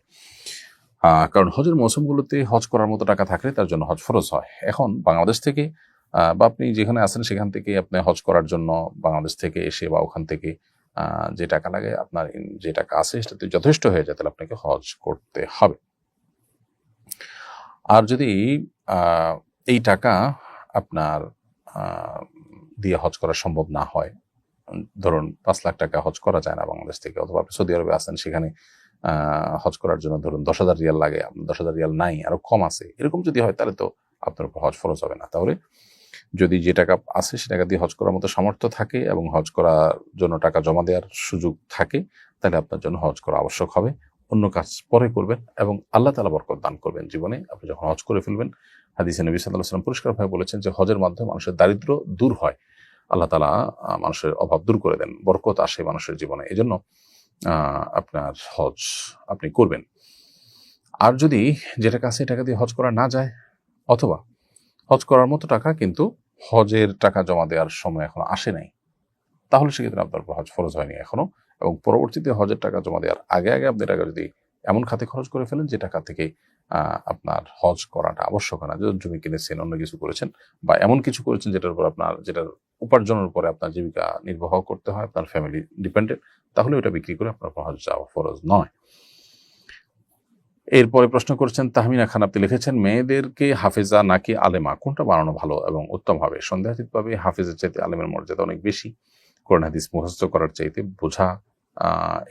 কারণ হজের মৌসুমগুলোতে হজ করার মতো টাকা থাকলে তার জন্য হজ ফরজ হয়। এখন বাংলাদেশ থেকে বা আপনি যেখানে আছেন সেখান থেকে আপনি হজ করার জন্য বাংলাদেশ থেকে এসে বা ওখান থেকে যে টাকা লাগে, আপনার যে টাকা আছে সেটাতে যথেষ্ট হয়ে যায়, তাহলে আপনাকে হজ করতে হবে। আর যদি এই টাকা আপনার দিয়ে হজ করা সম্ভব না হয়, ধরুন 5 লাখ টাকা হজ করা যায় না বাংলাদেশ থেকে, অথবা আপনি সৌদি আরবে আছেন, সেখানে হজ করার জন্য ধরুন 10,000 রিয়াল লাগে, আপনার 10,000 রিয়াল নাই, আরো কম আছে, এরকম যদি হয়, তাহলে তো আপনার উপর হজ ফরজ হবে না। তাহলে যদি যে টাকা আছে সে টাকা দিয়ে হজ করার মতো সামর্থ্য থাকে এবং হজ করার জন্য টাকা জমা দেওয়ার সুযোগ থাকে, তাহলে আপনার জন্য হজ করা আবশ্যক হবে। অন্য কাজ পরে করবেন এবং আল্লাহ তাআলা বরকত দান করবেন জীবনে। আপনি যখন হজ করে ফেলবেন, হাদিসে নবী সাল্লাল্লাহু আলাইহি ওয়াসাল্লাম পরিষ্কারভাবে বলেছেন যে হজের মাধ্যমে মানুষের দারিদ্র দূর হয়, আল্লাহ তাআলা মানুষের অভাব দূর করে দেন, বরকত আসে মানুষের জীবনে। এজন্য আপনার হজ আপনি করবেন। আর যদি যেটা কাছে টাকা দিয়ে হজ করা না যায়, অথবা হজ করার মতো টাকা কিন্তু হজের টাকা জমা দেওয়ার সময় এখনো আসে নাই, তাহলে সেক্ষেত্রে আপনার হজ ফরজ হয়নি এখনো, এবং পরবর্তীতে হজের টাকা জমা দেওয়ার আগে আগে আপনি টাকা যদি এমন খাতে খরচ করে ফেলেন যে টাকা থেকে আপনার হজ করাটা আবশ্যক হয় না, যেমন জমি কিনেছেন, অন্য কিছু করেছেন, বা এমন কিছু করেছেন যেটার উপার্জনের উপরে আপনার জীবিকা নির্বাহ করতে হয়, আপনার ফ্যামিলি ডিপেন্ডেন্ট, তাহলে ওটা বিক্রি করে আপনার হজ যাওয়া ফরজ নয়। এরপরে প্রশ্ন করেছেন তাহমিনা খান, আপনি লিখেছেন মেয়েদেরকে হাফেজা নাকি আলেমা কোনটা বানানো ভালো এবং উত্তম হবে? সন্দেহাতীতভাবে হাফেজের চাইতে আলেমের মর্যাদা অনেক বেশি, কোরআন হাদিস মুখস্থ করার চাইতে বোঝা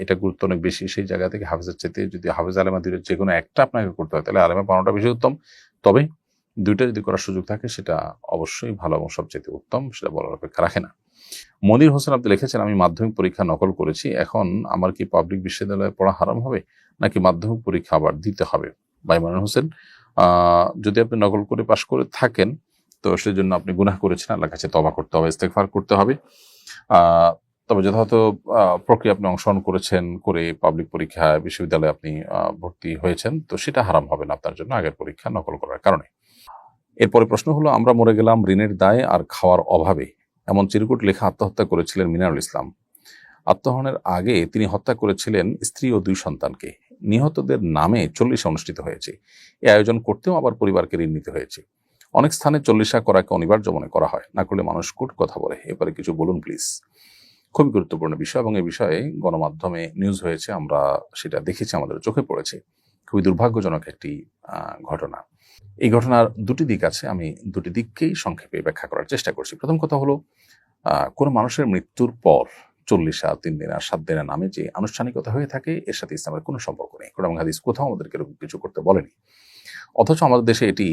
এটা গুরুত্ব অনেক বেশি। সেই জায়গা থেকে হাফেজের চাইতে যদি হাফেজ আলেমা দুইয়ের যে কোনো একটা আপনাকে করতে হয়, তাহলে আলেমা বানানোটা বেশি উত্তম। তবে দুইটা যদি করার সুযোগ থাকে সেটা অবশ্যই ভালো এবং সবচেয়ে উত্তম, সেটা বলার অপেক্ষা রাখে না। মনির হোসেন, আপনি লিখেছেন আমি মাধ্যমিক পরীক্ষা নকল করেছি, এখন আমার কি পাবলিক বিশ্ববিদ্যালয়ে পড়া হারাম হবে নাকি মাধ্যমিক পরীক্ষা আবার দিতে হবে? ভাই মনির হোসেন, যদি আপনি নকল করে পাশ করে থাকেন, তো সেজন্য আপনি গুনাহ করেছেন, আল্লাহর কাছে তওবা করতে হবে, ইস্তেগফার করতে হবে। তবে যথাযথ প্রক্রিয়া আপনি অংশগ্রহণ করেছেন, করে পাবলিক পরীক্ষায় বিশ্ববিদ্যালয়ে আপনি ভর্তি হয়েছেন, তো সেটা হারাম হবে না আপনার জন্য আগের পরীক্ষা নকল করার কারণে। এরপরে প্রশ্ন হলো, আমরা মরে গেলাম ঋণের দায়ে আর খাওয়ার অভাবে, এমন চিরকুট লেখা আত্মহত্যা করেছিলেন মিনারুল ইসলাম। আত্মহননের আগে তিনি হত্যা করেছিলেন স্ত্রী ও 2 সন্তানকে। নিহতদের নামে 40 অনুষ্ঠিত হয়েছে। এই আয়োজন করতেও আবার পরিবারকে ঋণ নিতে হয়েছে। অনেক স্থানে 40 করাকে অনিবার্য মনে করা হয়, না করলে মানুষ কূট কথা বলে। এবারে কিছু বলুন প্লিজ। খুবই গুরুত্বপূর্ণ বিষয়, এবং এই বিষয়ে গণমাধ্যমে নিউজ হয়েছে, আমরা সেটা দেখেছি, আমাদের চোখে পড়েছে। খুবই দুর্ভাগ্যজনক একটি ঘটনা। এই ঘটনার দুটি দিক আছে, আমি দুটি দিককেই সংক্ষেপে ব্যাখ্যা করার চেষ্টা করছি। প্রথম কথা হলো, কোনো মানুষের মৃত্যুর পর 40 3 দিন আর 7 দিনের নামে যে আনুষ্ঠানিকতা হয়ে থাকে, এর সাথে ইসলামের কোনো সম্পর্ক নেই। কোরআন হাদিস কোথাও আমাদেরকে এরকম কিছু করতে বলেনি, অথচ আমাদের দেশে এটি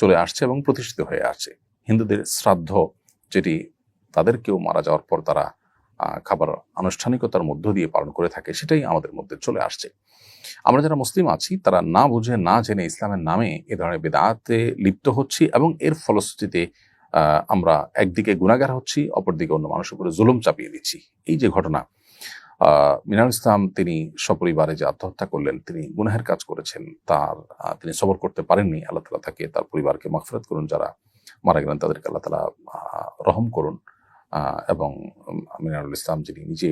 চলে আসছে এবং প্রতিষ্ঠিত হয়ে আসছে। হিন্দুদের শ্রাদ্ধ, যেটি তাদের কেউ মারা যাওয়ার পর তারা খাবার আনুষ্ঠানিকতার মধ্য দিয়ে পালন করে থাকে, সেটাই আমাদের মধ্যে চলে আসছে। আমরা যারা মুসলিম আছি, তারা না বুঝে না জেনে ইসলামের নামে এ ধরনের বিদআতে লিপ্ত হচ্ছি, এবং এর ফলশ্রুতিতে আমরা একদিকে গুনাহগার হচ্ছি, অপরদিকে অন্য মানুষের উপরে জুলুম চাপিয়ে দিচ্ছি। এই যে ঘটনা, মিনারুল ইসলাম তিনি সপরিবারে যে আত্মহত্যা করলেন, তিনি গুনাহের কাজ করেছেন, তিনি সবর করতে পারেননি। আল্লাহ তাআলা তাকে, তার পরিবারকে মাগফিরাত করুন, যারা মারা গেলেন তাদেরকে আল্লাহ তাআলা রহম করুন, এবং মিনারুল ইসলাম যিনি নিজে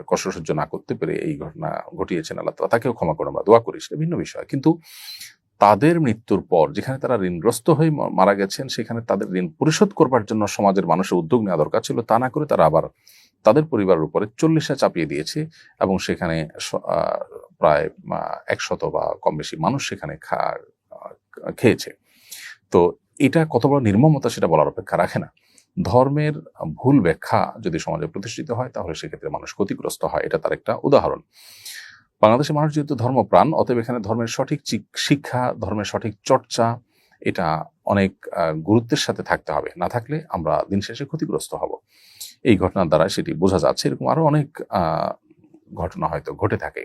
কষ্ট সহ্য না করতে পেরে এই ঘটনা ঘটিয়েছেন, আল্লাহ তাআলা তাকেও ক্ষমা করে, আমরা দোয়া করি, সেটা ভিন্ন বিষয়। কিন্তু তাদের মৃত্যুর পর যেখানে তারা ঋণগ্রস্ত হয়ে মারা গেছেন, সেখানে তাদের ঋণ পরিশোধ করবার জন্য সমাজের মানুষের উদ্যোগ নেওয়া দরকার ছিল। তা না করে তারা আবার তাদের পরিবারের উপরে 40 চাপিয়ে দিয়েছে, এবং সেখানে প্রায় 100 বা কম বেশি মানুষ সেখানে খেয়েছে। তো এটা কত বড় নির্মমতা সেটা বলার অপেক্ষা রাখে না। ধর্মের ভুল ব্যাখ্যা যদি সমাজে প্রতিষ্ঠিত হয় তাহলে সেক্ষেত্রে মানুষ ক্ষতিগ্রস্ত হয়। এটা তার একটা উদাহরণ। বাংলাদেশের মানুষ যেহেতু ধর্মপ্রাণ, অতএব এখানে ধর্মের সঠিক শিক্ষা, ধর্মের সঠিক চর্চা এটা অনেক গুরুত্বের সাথে থাকতে হবে। না থাকলে আমরা দিন শেষে ক্ষতিগ্রস্ত হব। এই ঘটনার দ্বারা সেটি বোঝা যাচ্ছে। এরকম আরো অনেক ঘটনা হয়তো ঘটে থাকে।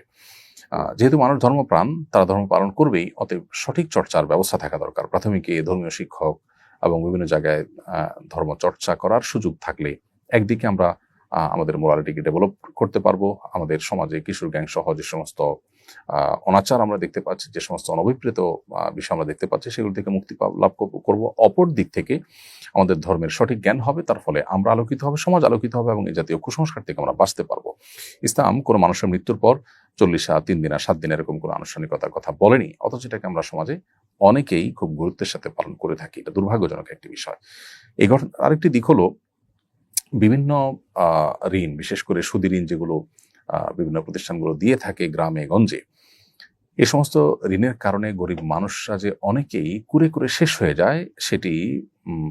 যেহেতু মানুষ ধর্মপ্রাণ, তারা ধর্ম পালন করবেই, অতএব সঠিক চর্চার ব্যবস্থা থাকা দরকার। প্রাথমিকে ধর্মীয় শিক্ষক এবং বিভিন্ন জায়গায় ধর্ম চর্চা করার সুযোগ থাকলে একদিকে আমরা আমাদের মোরালিটিকে ডেভেলপ করতে পারবো। আমাদের সমাজে কিশোর গ্যাং সহ যে সমস্ত অনাচার আমরা দেখতে পাচ্ছি, যে সমস্ত অনভিপ্রেত বিষয় আমরা দেখতে পাচ্ছি, সেগুলো থেকে মুক্তি লাভ করবো। অপর দিক থেকে আমাদের ধর্মের সঠিক জ্ঞান হবে, তার ফলে আমরা আলোকিত হবে, সমাজ আলোকিত হবে এবং এই জাতীয় কুসংস্কার থেকে আমরা বাঁচতে পারবো। ইসলাম কোনো মানুষের মৃত্যুর পর 40 3 দিন 7 দিন এরকম কোনো আনুষ্ঠানিকতার কথা বলেনি, অথচ এটাকে আমরা সমাজে অনেকেই খুব গুরুত্বের সাথে পালন করে থাকি। এটা দুর্ভাগ্যজনক একটি বিষয়। এই ঘটনা আরেকটি দিক হলো বিভিন্ন ঋণ, বিশেষ করে সুদী ঋণ যেগুলো বিভিন্ন প্রতিষ্ঠানগুলো দিয়ে থাকে গ্রামে গঞ্জে, এ সমস্ত ঋণের কারণে গরিব মানুষরা যে অনেকেই কুরে কুরে শেষ হয়ে যায় সেটি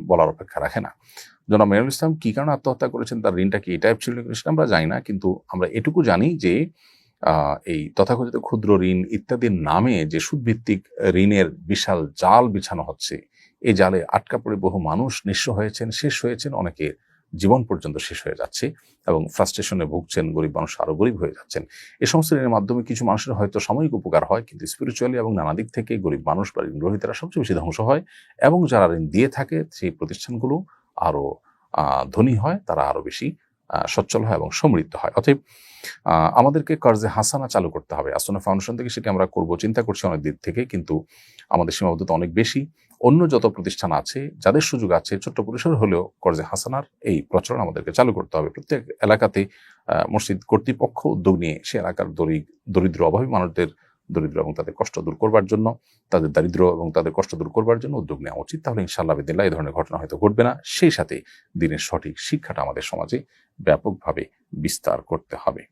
বলার অপেক্ষা রাখে না। জনাব মেহেরুল ইসলাম কি কারণে আত্মহত্যা করেছেন, তার ঋণটা কি এই টাইপ ছিল সেটা আমরা জানি না, কিন্তু আমরা এটুকু জানি যে এই তথাকথিত ক্ষুদ্র ঋণ ইত্যাদির নামে যে সুদভিত্তিক ঋণের বিশাল জাল বিছানো হচ্ছে, এই জালে আটকা পড়ে বহু মানুষ নিঃস্ব হয়েছেন, শেষ হয়েছেন, অনেকে জীবন পর্যন্ত শেষ হয়ে যাচ্ছে এবং ফ্রাস্ট্রেশনে ভুগছেন, গরিব মানুষ আরো গরিব হয়ে যাচ্ছেন। এই সমস্ত ঋণের মাধ্যমে কিছু মানুষের হয়তো সাময়িক উপকার হয়, কিন্তু স্পিরিচুয়ালি এবং নানা দিক থেকে গরিব মানুষ বা ঋণ গ্রহীতারা সবচেয়ে বেশি ধ্বংস হয় এবং যারা ঋণ দিয়ে থাকে সেই প্রতিষ্ঠানগুলো আরো ধনী হয়, তারা আরো বেশি সচ্ছল হয় এবং সমৃদ্ধ হয়। অতএব আমাদেরকে কর্জে হাসানা চালু করতে হবে। আসনা ফাউন্ডেশন থেকে সেটি আমরা করব চিন্তা করছি অনেক দিক থেকে, কিন্তু আমাদের সীমাবদ্ধতা অনেক বেশি। অন্য যত প্রতিষ্ঠান আছে, যাদের সুযোগ আছে, ছোট্ট পরিসর হলেও কর্জে হাসানার এই প্রচলন আমাদেরকে চালু করতে হবে। প্রত্যেক এলাকাতে মসজিদ কর্তৃপক্ষ উদ্যোগ নিয়ে সে এলাকার দরিদ্র অভাবী মানুষদের দরিদ্র এবং তাদের কষ্ট দূর করবার জন্য, তাদের দারিদ্র এবং তাদের কষ্ট দূর করবার জন্য উদ্যোগ নেওয়া উচিত। তাহলে ইনশাআল্লাহ বিদিল্লাহ এই ধরনের ঘটনা হয়তো ঘটবে না। সেই সাথে দিনের সঠিক শিক্ষাটা আমাদের সমাজে ব্যাপকভাবে বিস্তার করতে হবে।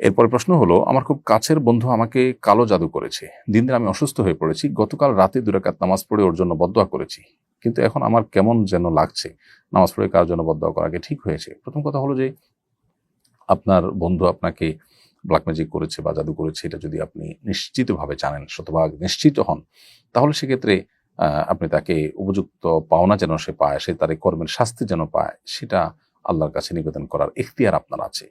এরপরে প্রশ্ন হলো, আমার খুব কাছের বন্ধু আমাকে কালো জাদু করেছে, দিন দিন আমি অসুস্থ হয়ে পড়েছি, গতকাল রাতে 2 রাকাত নামাজ পড়ে ওর জন্য বদদোয়া করেছি, কিন্তু এখন আমার কেমন যেন লাগছে, নামাজ পড়ে কার জন্য বদদোয়া করা আগে ঠিক হয়েছে? প্রথম কথা হলো যে আপনার বন্ধু আপনাকে ব্ল্যাক ম্যাজিক করেছে বা জাদু করেছে, এটা যদি আপনি নিশ্চিতভাবে জানেন, শতভাগ নিশ্চিত হন, তাহলে সেক্ষেত্রে আপনি তাকে উপযুক্ত পাওনা যেন সে পায়, সে তার কর্মের শাস্তি যেন পায়, সেটা আল্লাহর কাছে নিবেদন করার ইখতিয়ার আপনার আছে।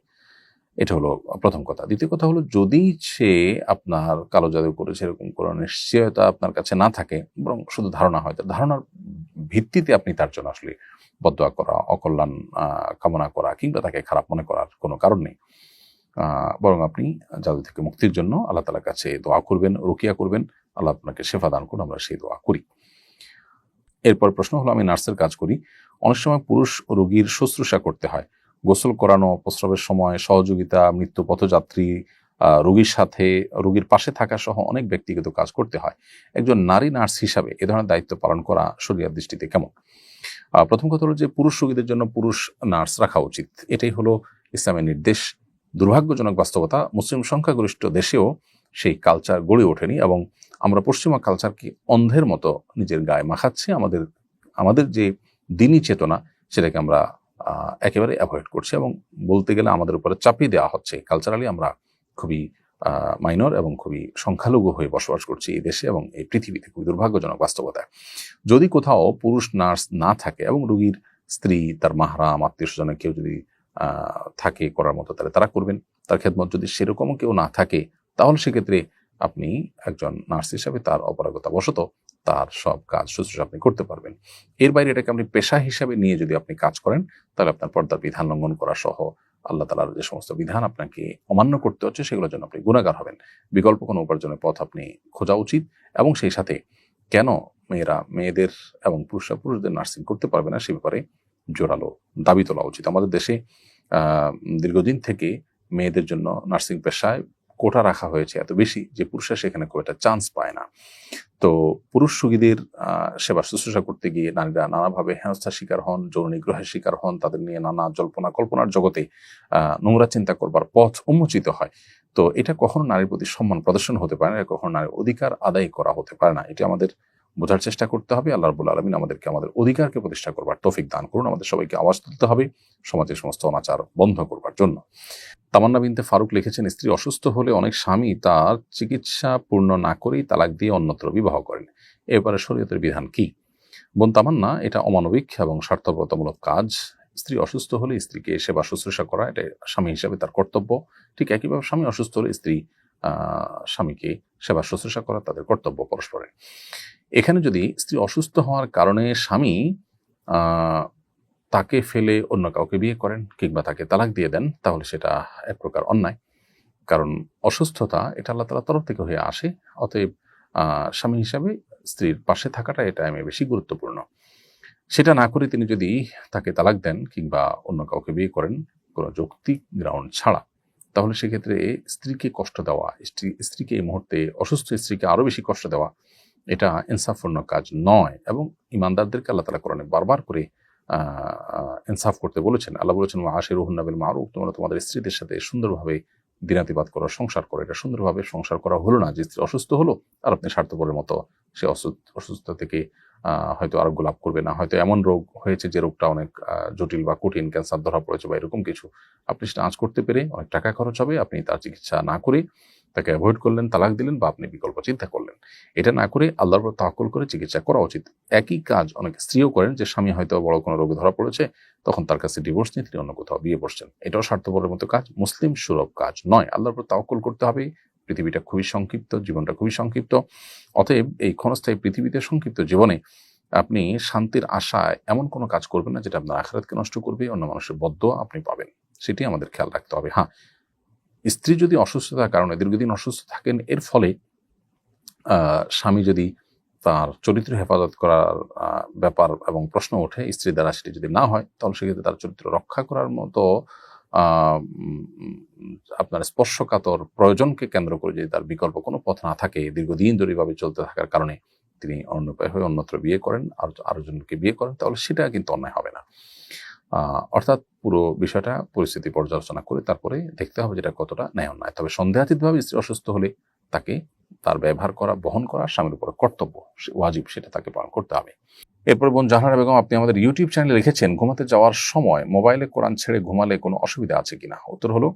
এটা হলো প্রথম কথা। দ্বিতীয় কথা হলো, যদি সে আপনার কালো জাদু করেছে এরকম কোনো নিশ্চয়তা আপনার কাছে না থাকে, বরং শুধু ধারণা হয়, ধারণার ভিত্তিতে আপনি তার জন্য আসলে বদদোয়া করা, অকল্যাণ কামনা করা কিংবা তাকে খারাপ মনে করার কোনো কারণ নেই। বরং আপনি জাদু থেকে মুক্তির জন্য আল্লাহ তাআলার কাছে দোয়া করবেন, রুকিয়া করবেন, আল্লাহ আপনাকে শেফা দান করুন, আমরা সেই দোয়া করি। এরপর প্রশ্ন হলো, আমি নার্সের কাজ করি, অনেক সময় পুরুষ রোগীর শুশ্রূষা করতে হয়, গোসল করানো, প্রস্রাবের সময় সহযোগিতা, মৃত্যু পথযাত্রী, রোগীর সাথে রোগীর পাশে থাকা সহ অনেক ব্যক্তিগত কাজ করতে হয়। একজন নারী নার্স হিসাবে এ ধরনের দায়িত্ব পালন করা শরীয়তের দৃষ্টিতে কেমন? প্রথম কথা হলো যে পুরুষ রোগীদের জন্য পুরুষ নার্স রাখা উচিত, এটাই হলো ইসলামের নির্দেশ। দুর্ভাগ্যজনক বাস্তবতা, মুসলিম সংখ্যাগরিষ্ঠ দেশেও সেই কালচার গড়ে ওঠেনি এবং আমরা পশ্চিমা কালচারকে অন্ধের মতো নিজের গায়ে মাখাচ্ছি। আমাদের যে দিনী চেতনা সেটাকে আমরা একেবারে অ্যাভয়েড করছি এবং বলতে গেলে আমাদের উপরে চাপিয়ে দেওয়া হচ্ছে। কালচারালি আমরা খুবই মাইনর এবং খুবই সংখ্যালঘু হয়ে বসবাস করছি এই দেশে এবং এই পৃথিবীতে। খুবই দুর্ভাগ্যজনক বাস্তবতা। যদি কোথাও পুরুষ নার্স না থাকে এবং রোগীর স্ত্রী, তার মাহরাম, আত্মীয় স্বজনের কেউ যদি থাকে করার মতো, তাহলে তারা করবেন তার খেদমত। যদি সেরকম কেউ না থাকে, তাহলে সেক্ষেত্রে আপনি একজন নার্স হিসাবে তার অপারগতা বশত তার সব কাজ শুশ্রূষা আপনি করতে পারবেন। এর বাইরে এটাকে আপনি পেশা হিসাবে নিয়ে যদি আপনি কাজ করেন, তাহলে আপনার পর্দার বিধান লঙ্ঘন করা সহ আল্লাহ তাআলার যে সমস্ত বিধান আপনাকে অমান্য করতে হচ্ছে, সেগুলোর জন্য আপনি গুনাহগার হবেন। বিকল্প কোনো উপার্জনের পথ আপনি খোঁজা উচিত এবং সেই সাথে কেন মেয়েদের এবং পুরুষদের নার্সিং করতে পারবে না সে ব্যাপারে জোরালো দাবি তোলা উচিত। আমাদের দেশে দীর্ঘদিন থেকে মেয়েদের জন্য নার্সিং পেশায় কোটা রাখা হয়েছে এত বেশি যে পুরুষরা সেখানে খুব একটা চান্স পায় না। তো পুরুষ রোগীদের সেবা শুশ্রূষা করতে গিয়ে নারীরা নানাভাবে হেনস্থার শিকার হন, যৌন নিগ্রহের শিকার হন, তাদের নিয়ে নানা জল্পনা কল্পনার জগতে নোংরা চিন্তা করবার পথ উন্মোচিত হয়। তো এটা কখনো নারীর প্রতি সম্মান প্রদর্শন হতে পারে না, কখনো নারীর অধিকার আদায় করা হতে পারে না। এটা আমাদের বোঝার চেষ্টা করতে হবে। আল্লাহ রাব্বুল আলামিন আমাদেরকে আমাদের অধিকারকে প্রতিষ্ঠা করবার তৌফিক দান করুন। আমাদের সবাইকে আওয়াজ তুলতে হবে সমাজের সমস্ত অনাচার বন্ধ করবার জন্য। তামান্না বিনতে ফারুক লিখেছেন, স্ত্রী অসুস্থ হলে অনেক স্বামী তার চিকিৎসা পূর্ণ না করেই তালাক দিয়ে অন্যত্র বিবাহ করেন। এ ব্যাপারে শরীয়তের বিধান কি? বোন তামান্না, এটা অমানবিক এবং স্বার্থপরতামূলক কাজ। স্ত্রী অসুস্থ হলে স্ত্রীকে সেবা শুশ্রূষা করা এটা স্বামী হিসেবে তার কর্তব্য। ঠিক একইভাবে স্বামী অসুস্থ হলে স্ত্রী স্বামীকে সেবা শুশ্রূষা করা তাদের কর্তব্য পরস্পরের। এখানে যদি স্ত্রী অসুস্থ হওয়ার কারণে স্বামী তাকে ফেলে অন্য কাউকে বিয়ে করেন কিংবা তাকে তালাক দিয়ে দেন, তাহলে সেটা এক প্রকার অন্যায়। কারণ অসুস্থতা এটা আল্লাহ তাআলার তরফ থেকে হয়ে আসে। অতএব স্বামী হিসাবে স্ত্রীর পাশে থাকাটা এটা আমি বেশি গুরুত্বপূর্ণ। সেটা না করে তিনি যদি তাকে তালাক দেন কিংবা অন্য কাউকে বিয়ে করেন কোনো যৌক্তিক গ্রাউন্ড ছাড়া, তাহলে সেক্ষেত্রে স্ত্রীকে কষ্ট দেওয়া, স্ত্রীকে এই মুহূর্তে অসুস্থ স্ত্রীকে আরো বেশি কষ্ট দেওয়া, এটা ইনসাফপূর্ণ কাজ নয়। এবং ইমানদারদেরকে আল্লাহ তাআলা কোরআনে বারবার করে ইনসাফ করতে বলেছেন। আল্লাহ বলেছেন, ওয়াশিরুহুন্না বিল মারুফ, তোমরা তোমাদের স্ত্রীদের সাথে সুন্দরভাবে দিনাতিপাত করো, সংসার করো। এটা সুন্দরভাবে সংসার করা হলো না যে স্ত্রী অসুস্থ হলো আর আপনি স্বার্থপরের মতো সে অসুস্থতা থেকে হয়তো আরোগ্য লাভ করবে না, হয়তো এমন রোগ হয়েছে যে রোগটা অনেক জটিল বা কঠিন, ক্যান্সার ধরা পড়েছে বা এরকম কিছু, আপনি সেটা আঁচ করতে পেরে অনেক টাকা খরচ হবে, আপনি তার চিকিৎসা না করে তাকে অ্যাভয়েড করলেন, তালাক দিলেন, বা আপনি বিকল্প চিন্তা করলেন। এটা না করে আল্লাহর উপর তাওয়াক্কুল করে চিকিৎসা করা উচিত। একই কাজ অনেক স্ত্রীও করেন, যে স্বামী হয়তো বড় কোনো রোগে ধরা পড়েছে, তখন তার কাছে ডিভোর্স নিয়ে তিনি অন্য কোথাও বিয়ে বসছেন। এটাও স্বার্থপরের মতো কাজ, মুসলিম সুলভ কাজ নয়। আল্লাহর উপর তাওয়াক্কুল করতে হবে। পৃথিবীটা খুবই সংক্ষিপ্ত, জীবনটা খুবই সংক্ষিপ্ত। অতএব এই ক্ষণস্থায়ী পৃথিবীতে সংক্ষিপ্ত জীবনে আপনি শান্তির আশায় এমন কোনো কাজ করবেন না যেটা আপনার আখিরাতকে নষ্ট করবে, অন্য মানুষের বদদোয়া আপনি পাবেন। সেটি আমাদের খেয়াল রাখতে হবে। হ্যাঁ, স্ত্রী যদি অসুস্থতার কারণে দীর্ঘদিন অসুস্থ থাকেন, এর ফলে স্বামী যদি তার চরিত্র হেফাজত করার ব্যাপার এবং প্রশ্ন ওঠে, স্ত্রী দ্বারা সেটি যদি না হয়, তাহলে সেক্ষেত্রে তার চরিত্র রক্ষা করার মতো আপনার স্পর্শকাতর প্রয়োজনকে কেন্দ্র করে যদি তার বিকল্প কোনো পথ না থাকে, দীর্ঘদিন ধরে এভাবে চলতে থাকার কারণে তিনি অন্যপায় হয়ে অন্যত্র বিয়ে করেন, আর আরো জনকে বিয়ে করেন, তাহলে সেটা কিন্তু অন্যায় হবে না। অর্থাৎ পুরো বিষয়টা পরিস্থিতি পর্যালোচনা করে তারপরে দেখতে হবে যেটা কতটা ন্যায় অন্যায়। তবে সন্দেহাতীতভাবে স্ত্রী অসুস্থ হলে তাকে তার ব্যবহার করা, বহন করা স্বামীর উপর কর্তব্য, ওয়াজিব, সেটা তাকে পালন করতে হবে। এরপর বোন জাহানারা বেগম, আপনি আমাদের ইউটিউব চ্যানেলে লিখেছেন, ঘুমাতে যাওয়ার সময় মোবাইলে কোরআন ছেড়ে ঘুমালে কোনো অসুবিধা আছে কিনা? উত্তর হলো,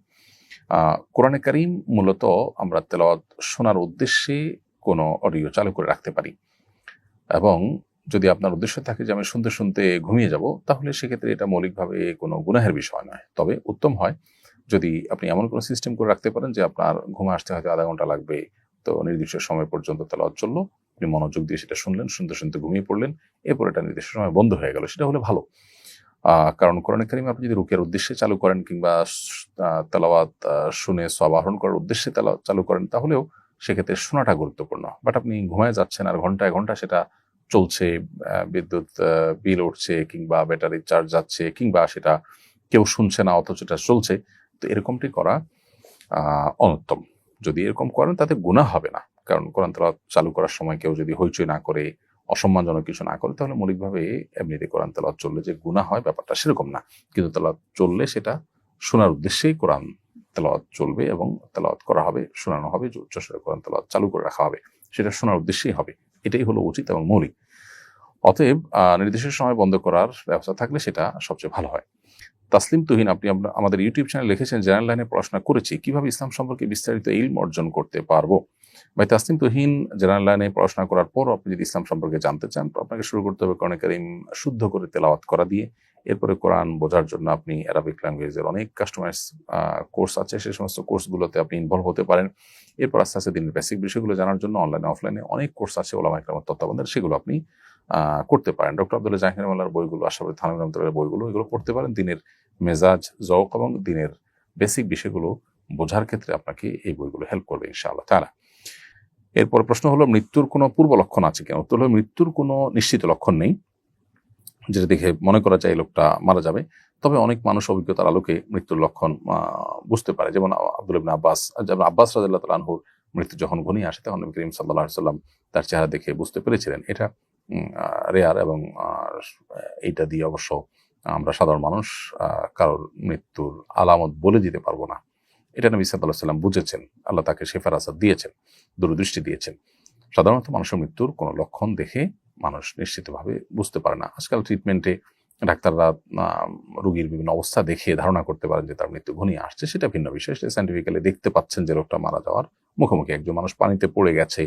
কোরআনে কারীম মূলত আমরা তেলাওয়াত শোনার উদ্দেশ্যে কোনো অডিও চালু করে রাখতে পারি, এবং যদি আপনার উদ্দেশ্য থাকে যে আমি শুনতে শুনতে ঘুমিয়ে যাব, তাহলে সেক্ষেত্রে এটা মৌলিকভাবে কোনো গুনাহের বিষয় নয়। তবে উত্তম হয় যদি আপনি এমন কোনো সিস্টেম করে রাখতে পারেন যে আপনার ঘুমে আসতে হয়তো আধা ঘন্টা লাগবে, তো নির্দিষ্ট সময় পর্যন্ত তেলাওয়াত চললো, আপনি মনোযোগ দিয়ে সেটা শুনলেন, শুনতে শুনতে ঘুমিয়ে পড়লেন, এরপর এটা নির্দিষ্ট সময় বন্ধ হয়ে গেল, সেটা হলে ভালো। কারণ কোরআনে কারীম আপনি যদি রুকিয়ার উদ্দেশ্যে চালু করেন কিংবা তেলাওয়াত শুনে সওয়াব আহরণ করার উদ্দেশ্যে তেলাওয়াত চালু করেন, তাহলেও সেক্ষেত্রে শোনাটা গুরুত্বপূর্ণ। বাট আপনি ঘুমায় যাচ্ছেন আর ঘন্টায় ঘন্টা সেটা চলছে, বিদ্যুৎ বিল উঠছে কিংবা ব্যাটারি চার্জ যাচ্ছে কিংবা সেটা কেউ শুনছে না অথচ এটা চলছে, তো এরকমটি করা অনুত্তম। যদি এরকম করেন তাতে গুনাহ হবে না, কারণ কোরআন তেলাওয়াত চালু করার সময় কেউ যদি হইচই না করে, অসম্মানজনক কিছু না করে, তাহলে মৌলিকভাবে এমনিতে কোরআন তেলাওয়াত চললে যে গুনাহ হয় ব্যাপারটা সেরকম না। কিন্তু তেলাওয়াত চললে সেটা শোনার উদ্দেশ্যেই কোরআন তেলাওয়াত চলবে এবং তেলাওয়াত করা হবে, শোনানো হবে, উচ্চস্বরে কোরআন তেলাওয়াত চালু করে রাখা হবে, সেটা শোনার উদ্দেশ্যেই হবে। এটাই হলো উচিত এবং মৌলিক। অতএব নির্দিষ্ট সময় বন্ধ করার ব্যবস্থা থাকলে সেটা সবচেয়ে ভালো হয়। তাসলিম তুহিন, আপনি আমাদের ইউটিউব চ্যানেলে লিখেছেন, জেনারেল লাইনে পড়াশোনা করেছি, কিভাবে ইসলাম সম্পর্কে বিস্তারিত ইলম অর্জন করতে পারবো? ভাই তাসলিম তুহিন, জেনারেল লাইনে পড়াশোনা করার পর আপনি যদি ইসলাম সম্পর্কে জানতে চান, আপনাকে শুরু করতে হবে কোরআন কারীম শুদ্ধ করে তেলাওয়াত করা দিয়ে। এরপরে কোরআন বোঝার জন্য আপনি অ্যারাবিক ল্যাঙ্গুয়েজের অনেক কাস্টমাইজ কোর্স আছে, সেই সমস্ত কোর্সগুলোতে আপনি ইনভলভ হতে পারেন। এরপর আস্তে আস্তে দিনের বেসিক বিষয়গুলো জানার জন্য অনলাইনে অফলাইনে অনেক কোর্স আছে ওলামা ইকরামের তত্ত্বাবধানে, সেগুলো আপনি করতে পারেন। ডক্টর আব্দুল্লাহ জাহাঙ্গীর মোল্লার বইগুলো, আশরাফুল থানভী রহমাতুল্লাহর বইগুলো, এগুলো পড়তে পারেন। দিনের মেজাজ, জওক এবং দিনের বেসিক বিষয়গুলো বোঝার ক্ষেত্রে আপনাকে এই বইগুলো হেল্প করবে ইনশাআল্লাহ তাআলা। এরপর প্রশ্ন হলো, মৃত্যুর কোনো পূর্ব লক্ষণ আছে কিনা? উত্তর হলো, মৃত্যুর কোনো নিশ্চিত লক্ষণ নেই যেটা দেখে মনে করা যায় লোকটা মারা যাবে। তবে অনেক মানুষ অভিজ্ঞতার আলোকে মৃত্যুর লক্ষণ বুঝতে পারে। যেমন আব্দুল্লাহ ইবনে আব্বাস রাদিয়াল্লাহু তাআলা আনহুর মৃত্যু যখন ঘনিয়ে আসে, তখন নবী করিম সাল্লাল্লাহু আলাইহি ওয়াসাল্লাম তার চেহারা দেখে বুঝতে পেরেছিলেন। এটা রেয়ার এবং এইটা দিয়ে অবশ্য আমরা সাধারণ মানুষ কারোর মৃত্যুর আলামত বলে দিতে পারবো না। এটা নবী সাল্লাল্লাহু আলাইহি ওয়াসাল্লাম বুঝেছেন, আল্লাহ তাকে শেফার আসাদ দিয়েছেন, দূরদৃষ্টি দিয়েছেন। সাধারণত মানুষের মৃত্যুর কোনো লক্ষণ দেখে মানুষ নিশ্চিতভাবে বুঝতে পারে না। আজকাল ট্রিটমেন্টে ডাক্তাররা রোগীর বিভিন্ন অবস্থা দেখে ধারণা করতে পারেন যে তার মৃত্যু ঘনিয়ে আসছে, সেটা ভিন্ন বিষয়। সেটা সাইন্টিফিক্যালি দেখতে পাচ্ছেন যে লোকটা মারা যাওয়ার মুখোমুখি। একজন মানুষ পানিতে পড়ে গেছে,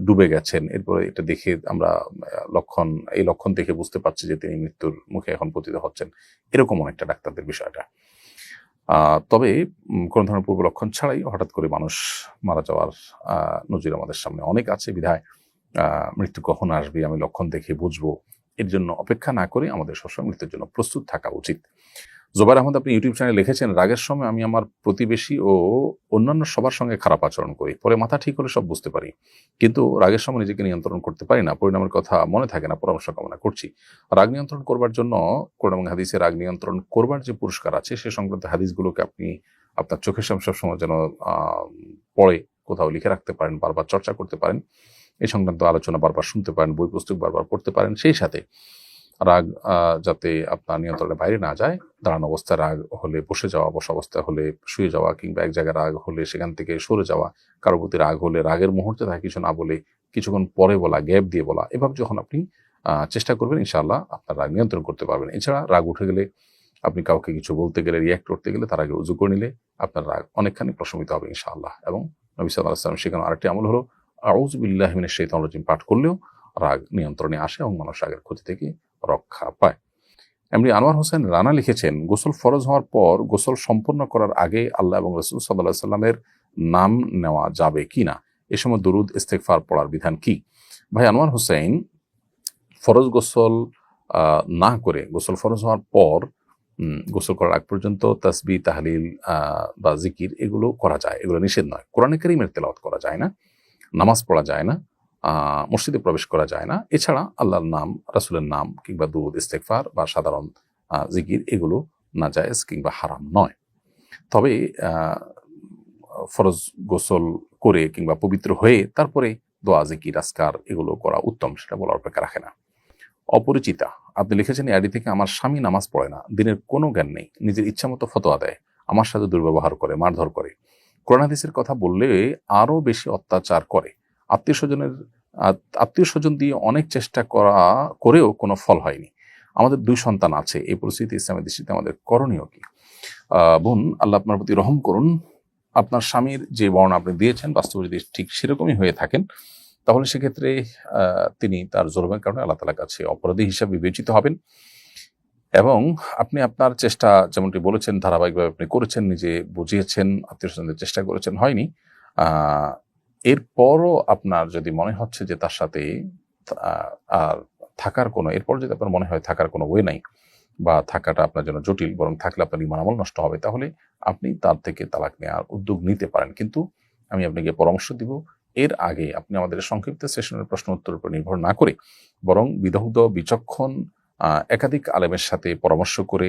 ডুবে গেছেন, এরপরে এটা দেখে আমরা এই লক্ষণ দেখে বুঝতে পারছি যে তিনি মৃত্যুর মুখে এখন পতিত হচ্ছেন, এরকম অনেকটা ডাক্তারদের বিষয়টা। তবে কোনো ধরনের পূর্ব লক্ষণ ছাড়াই হঠাৎ করে মানুষ মারা যাওয়ার নজির আমাদের সামনে অনেক আছে। বিধায় মৃত্যু কখন আসবে আমি লক্ষণ দেখে বুঝবো, এর জন্য অপেক্ষা না করে আমাদের সবসময় মৃত্যুর জন্য প্রস্তুত থাকা উচিত। জোবাইর আহমদ, আপনি ইউটিউব চ্যানেলে লিখেছেন, রাগের সময় আমি আমার প্রতিবেশী ও অন্যান্য সবার সঙ্গে খারাপ আচরণ করি, পরে মাথা ঠিক হলে সব বুঝতে পারি, কিন্তু রাগের সময় নিজেকে নিয়ন্ত্রণ করতে পারি না, পরিণামের কথা মনে থাকে না, পরামর্শ কামনা করছি। রাগ নিয়ন্ত্রণ করবার জন্য কোরআন এবং হাদিসে রাগ নিয়ন্ত্রণ করবার যে পুরস্কার আছে সে সংক্রান্ত হাদিসগুলোকে আপনি আপনার চোখের সামনে সবসময় যেন পড়ে কোথাও লিখে রাখতে পারেন, বারবার চর্চা করতে পারেন, এই সংক্রান্ত আলোচনা বারবার শুনতে পারেন, বই পুস্তক বারবার পড়তে পারেন। সেই সাথে রাগ যাতে আপনার নিয়ন্ত্রণের বাইরে না যায়, দাঁড়ানো অবস্থায় রাগ হলে বসে যাওয়া, বসা অবস্থায় হলে শুয়ে যাওয়া, কিংবা এক জায়গায় রাগ হলে সেখান থেকে সরে যাওয়া, কারো প্রতি রাগ হলে রাগের মুহূর্তে তাকে কিছু না বলে কিছুক্ষণ পরে বলা, গ্যাপ দিয়ে বলা, এভাবে যখন আপনি চেষ্টা করবেন ইনশাআল্লাহ আপনার রাগ নিয়ন্ত্রণ করতে পারবেন। এছাড়া রাগ উঠে গেলে আপনি কাউকে কিছু বলতে গেলে, রিয়াক্ট করতে গেলে তার আগে উজু করে নিলে আপনার রাগ অনেকখানি প্রশমিত হবে ইনশাআল্লাহ। এবং নবী সাল্লাল্লাহু আলাইহি ওয়াসাল্লাম শেখানো আরেকটি আমল হলো আউযু বিল্লাহি মিনাশ শাইতানির রাজিম পাঠ করলেও রাগ নিয়ন্ত্রণে আসে এবং মানুষ রাগের ক্ষতি থেকে রক্ষা পায়। এমনি আনোয়ার হোসেন রানা লিখেছেন, গোসল ফরজ হওয়ার পর গোসল সম্পন্ন করার আগে আল্লাহ এবং রাসূল সাল্লাল্লাহু আলাইহি সাল্লামের নাম নেওয়া যাবে কিনা, এ সময় দরুদ ইস্তেগফার পড়ার বিধান কি? ভাই আনোয়ার হোসেন, ফরজ গোসল না করে গোসল ফরজ হওয়ার পর গোসল করার আগ পর্যন্ত তাসবিহ, তাহলিল বা জিকির এগুলো করা যায়, এগুলো নিষেধ নয়। কোরআনে কারীমের তেলাওয়াত করা যায় না, নামাজ পড়া যায় না, মসজিদে প্রবেশ করা যায় না। এছাড়া আল্লাহর নাম, রাসূলের নাম কিংবা দুরূদ ইস্তেগফার বা সাধারণ জিকির এগুলো নাজায়েজ কিংবা হারাম নয়। তবে ফরজ গোসল করে কিংবা পবিত্র হয়ে তারপরে দোয়া, জিকির, আজকার এগুলো করা উত্তম, সেটা বলার অপেক্ষা রাখে না। অপরিচিতা, আপনি লিখেছেন আইডি থেকে, আমার স্বামী নামাজ পড়ে না, দিনের কোনো জ্ঞান নেই, নিজের ইচ্ছা মতো ফতোয়া দেয়, আমার সাথে দুর্ব্যবহার করে, মারধর করে, কোরআন হাদিসের কথা বললে আরো বেশি অত্যাচার করে, আত্মীয় স্বজন দিয়ে অনেক চেষ্টা করেও কোনো ফল হয়নি, আমাদের 2 সন্তান আছে, এই পরিস্থিতি ইসলামের দৃষ্টিতে আমাদের করণীয় কি? বোন, আল্লাহ আপনার প্রতি রহম করুন। আপনার স্বামীর যে বর্ণনা আপনি দিয়েছেন বাস্তবে যদি ঠিক সেরকমই হয়ে থাকেন, তাহলে সেক্ষেত্রে তিনি তার জুলুমের কারণে আল্লাহ তাআলার কাছে অপরাধী হিসাবে বিবেচিত হবেন। এবং আপনি আপনার চেষ্টা যেমনটি বলেছেন ধারাবাহিকভাবে আপনি করেছেন, নিজে বুঝিয়েছেন, আত্মীয় স্বজনদের চেষ্টা করেছেন, হয়নি। এরপরও আপনার যদি মনে হচ্ছে যে তার সাথে আর থাকার কোনো, এরপর যদি আপনার মনে হয় থাকার কোনো ওয়ে নাই বা থাকাটা আপনার জন্য জটিল, বরং থাকলে আপনার ঈমান আমল নষ্ট হবে, তাহলে আপনি তার থেকে তালাক নেওয়ার উদ্যোগ নিতে পারেন। কিন্তু আমি আপনাকে পরামর্শ দিব, এর আগে আপনি আমাদের সংক্ষিপ্ত সেশনের প্রশ্ন উত্তরের উপর নির্ভর না করে বরং বিদগ্ধ, বিচক্ষণ একাধিক আলেমের সাথে পরামর্শ করে,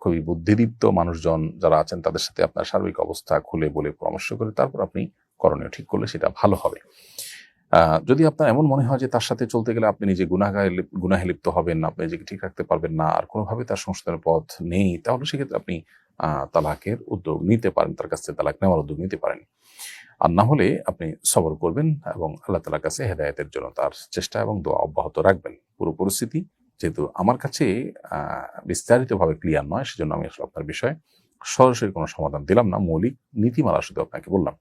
খুবই বুদ্ধিদীপ্ত মানুষজন যারা আছেন তাদের সাথে আপনার সার্বিক অবস্থা খুলে বলে পরামর্শ করে তারপর আপনি করণীয় ঠিক করলে সেটা ভালো হবে। যদি আপনার এমন মনে হয় যে তার সাথে চলতে গেলে আপনি নিজে গুনাহে লিপ্ত হবেন, আপনি নিজেকে ঠিক রাখতে পারবেন না, আর কোনোভাবে তার সংশোধনের পথ নেই, তাহলে সেক্ষেত্রে আপনি তালাকের উদ্যোগ নিতে পারেন, তার কাছ থেকে তালাক নেওয়ার উদ্যোগ নিতে পারেন। আর না হলে আপনি সবর করবেন এবং আল্লাহ তাআলার কাছে হেদায়েতের জন্য তার চেষ্টা এবং দোয়া অব্যাহত রাখবেন। পুরো পরিস্থিতি যেহেতু আমার কাছে বিস্তারিতভাবে ক্লিয়ার নয়, সেজন্য আমি আসলে আপনার বিষয়ে সরাসরি কোনো সমাধান দিলাম না, মৌলিক নীতিমালা শুধু আপনাকে বললাম।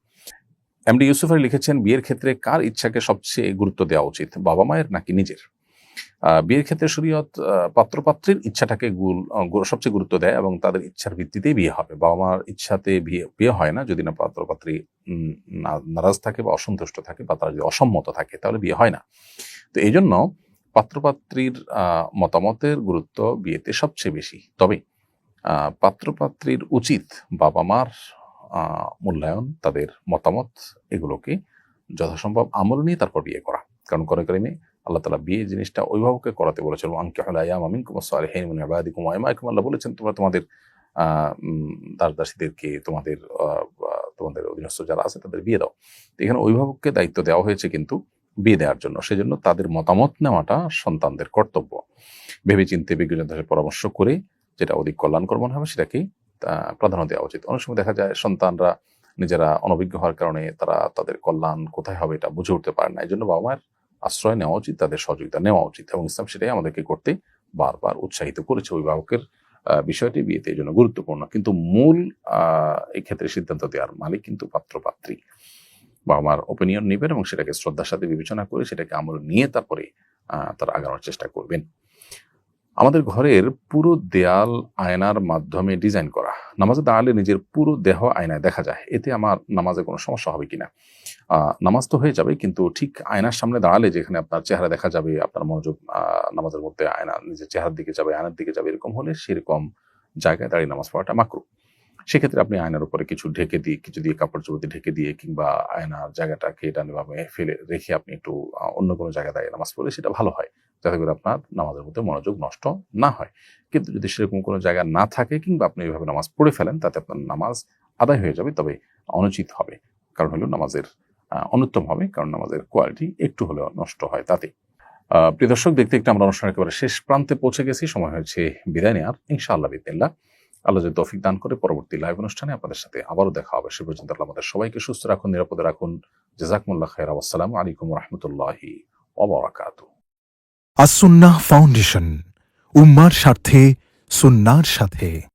এমডি ইউসুফ আলী লিখেছেন, বিয়ের ক্ষেত্রে কার ইচ্ছাকে সবচেয়ে গুরুত্ব দেওয়া উচিত, বাবা মায়ের নাকি নিজের? বিয়ের ক্ষেত্রে শরীয়ত পাত্রপাত্রীর ইচ্ছাটাকে সবচেয়ে গুরুত্ব দেয় এবং তাদের ইচ্ছার ভিত্তিতেই বিয়ে হবে। বাবা মার ইচ্ছাতে বিয়ে হয় না, যদি না পাত্রপাত্রী নারাজ থাকে বা অসন্তুষ্ট থাকে বা তারা যদি অসম্মত থাকে তাহলে বিয়ে হয় না। তো এই জন্য পাত্রপাত্রীর মতামতের গুরুত্ব বিয়েতে সবচেয়ে বেশি। তবে পাত্রপাত্রীর উচিত বাবা মার মূল্যায়ন, তাদের মতামত এগুলোকে যথাসম্ভব আমল নিয়ে তারপর বিয়ে করা। কারণ করে কারিমে আল্লাহ তাআলা বিয়ে জিনিসটা অভিভাবককে করাতে বলেছেন, আনকিহুল আয়ামা মিনকুম ওয়াস-সালিহিন মিন ইবাদিকুম ওয়া ইমাইকুম। আল্লাহ বলেছেন তোমরা তোমাদের দাস-দাসীদেরকে, তোমাদের অধীনস্থ যারা আছে তাদের বিয়ে দাও। এখানে অভিভাবককে দায়িত্ব দেওয়া হয়েছে কিন্তু বিয়ে দেওয়ার জন্য, সেজন্য তাদের মতামত নেওয়াটা সন্তানদের কর্তব্য। ভেবেচিন্তে বিজ্ঞজনদের সাথে পরামর্শ করে যেটা অধিক কল্যাণকর মনে হবে সেটাকেই প্রাধান্য দেওয়া উচিত। অনেক সময় দেখা যায় সন্তানরা নিজেরা অনভিজ্ঞ হওয়ার কারণে তারা তাদের কল্যাণ কোথায় হবে এটা বুঝে উঠতে পারে না। এই জন্য বাবা মায়ের আশ্রয় নেওয়া উচিত, তাদের সহযোগিতা নেওয়া উচিত, এবং ইসলাম সেটাই আমাদেরকে করতে বারবার উৎসাহিত করেছে। অভিভাবকের বিষয়টি বিয়েতে এই জন্য গুরুত্বপূর্ণ, কিন্তু মূল এই ক্ষেত্রে সিদ্ধান্ত দেওয়ার মালিক কিন্তু পাত্র পাত্রী। বাবা মার ওপিনিয়ন নেবেন এবং সেটাকে শ্রদ্ধার সাথে বিবেচনা করে সেটাকে আমল নিয়ে তারপরে তারা আগানোর চেষ্টা করবেন। আমাদের ঘরের পুরো দেয়াল আয়নার মাধ্যমে ডিজাইন করা, নামাজে দাঁড়ালে নিজের পুরো দেহ আয়নায় দেখা যায়, এতে আমার নামাজে কোনো সমস্যা হবে কিনা? নামাজ তো হয়ে যাবে, কিন্তু ঠিক আয়নার সামনে দাঁড়ালে যেখানে আপনার চেহারা দেখা যাবে, আপনার মনোযোগ নামাজের মধ্যে আয়না নিজের চেহারার দিকে যাবে, আয়নার দিকে যাবে, এরকম হলে সেরকম জায়গায় দাঁড়িয়ে নামাজ পড়াটা মাকরুহ। সেক্ষেত্রে আপনি আয়নার উপরে কিছু ঢেকে দিয়ে, কিছু দিয়ে কাপড় চোপড় দিয়ে ঢেকে দিয়ে, কিংবা আয়নার জায়গাটাকে ডানে ফেলে রেখে আপনি একটু অন্য কোনো জায়গায় দাঁড়িয়ে নামাজ পড়লে সেটা ভালো হয়, যাতে করে আপনার নামাজের মধ্যে মনোযোগ নষ্ট না হয়। কিন্তু যদি সেরকম কোনো জায়গা না থাকে কিংবা আপনি এইভাবে নামাজ পড়ে ফেলেন, তাতে আপনার নামাজ আদায় হয়ে যাবে, তবে অনুচিত হবে। কারণ হলো নামাজের অনুত্তম হবে, কারণ নামাজের কোয়ালিটি একটু হলেও নষ্ট হয় তাতে। প্রিয় দর্শক, দেখতে দেখতে আমরা অনুষ্ঠানের একেবারে শেষ প্রান্তে পৌঁছে গেছি। সময় হয়েছে বিদায় নেওয়ার। ইনশাআল্লাহ বিদিনিল্লাহ আল্লাহ যদি তৌফিক দান করে পরবর্তী লাইভ অনুষ্ঠানে আপনাদের সাথে আবারও দেখা হবে। সে পর্যন্ত আল্লাহ আমাদের সবাইকে সুস্থ রাখুন, নিরাপদে রাখুন। জাযাকুমুল্লাহ খাইরা। আসসালামু আলাইকুম ওয়া রাহমাতুল্লাহি ওয়া বারাকাতুহু। আসুন্নাহ ফাউন্ডেশন, উম্মার স্বার্থে সুন্নাহর সাথে।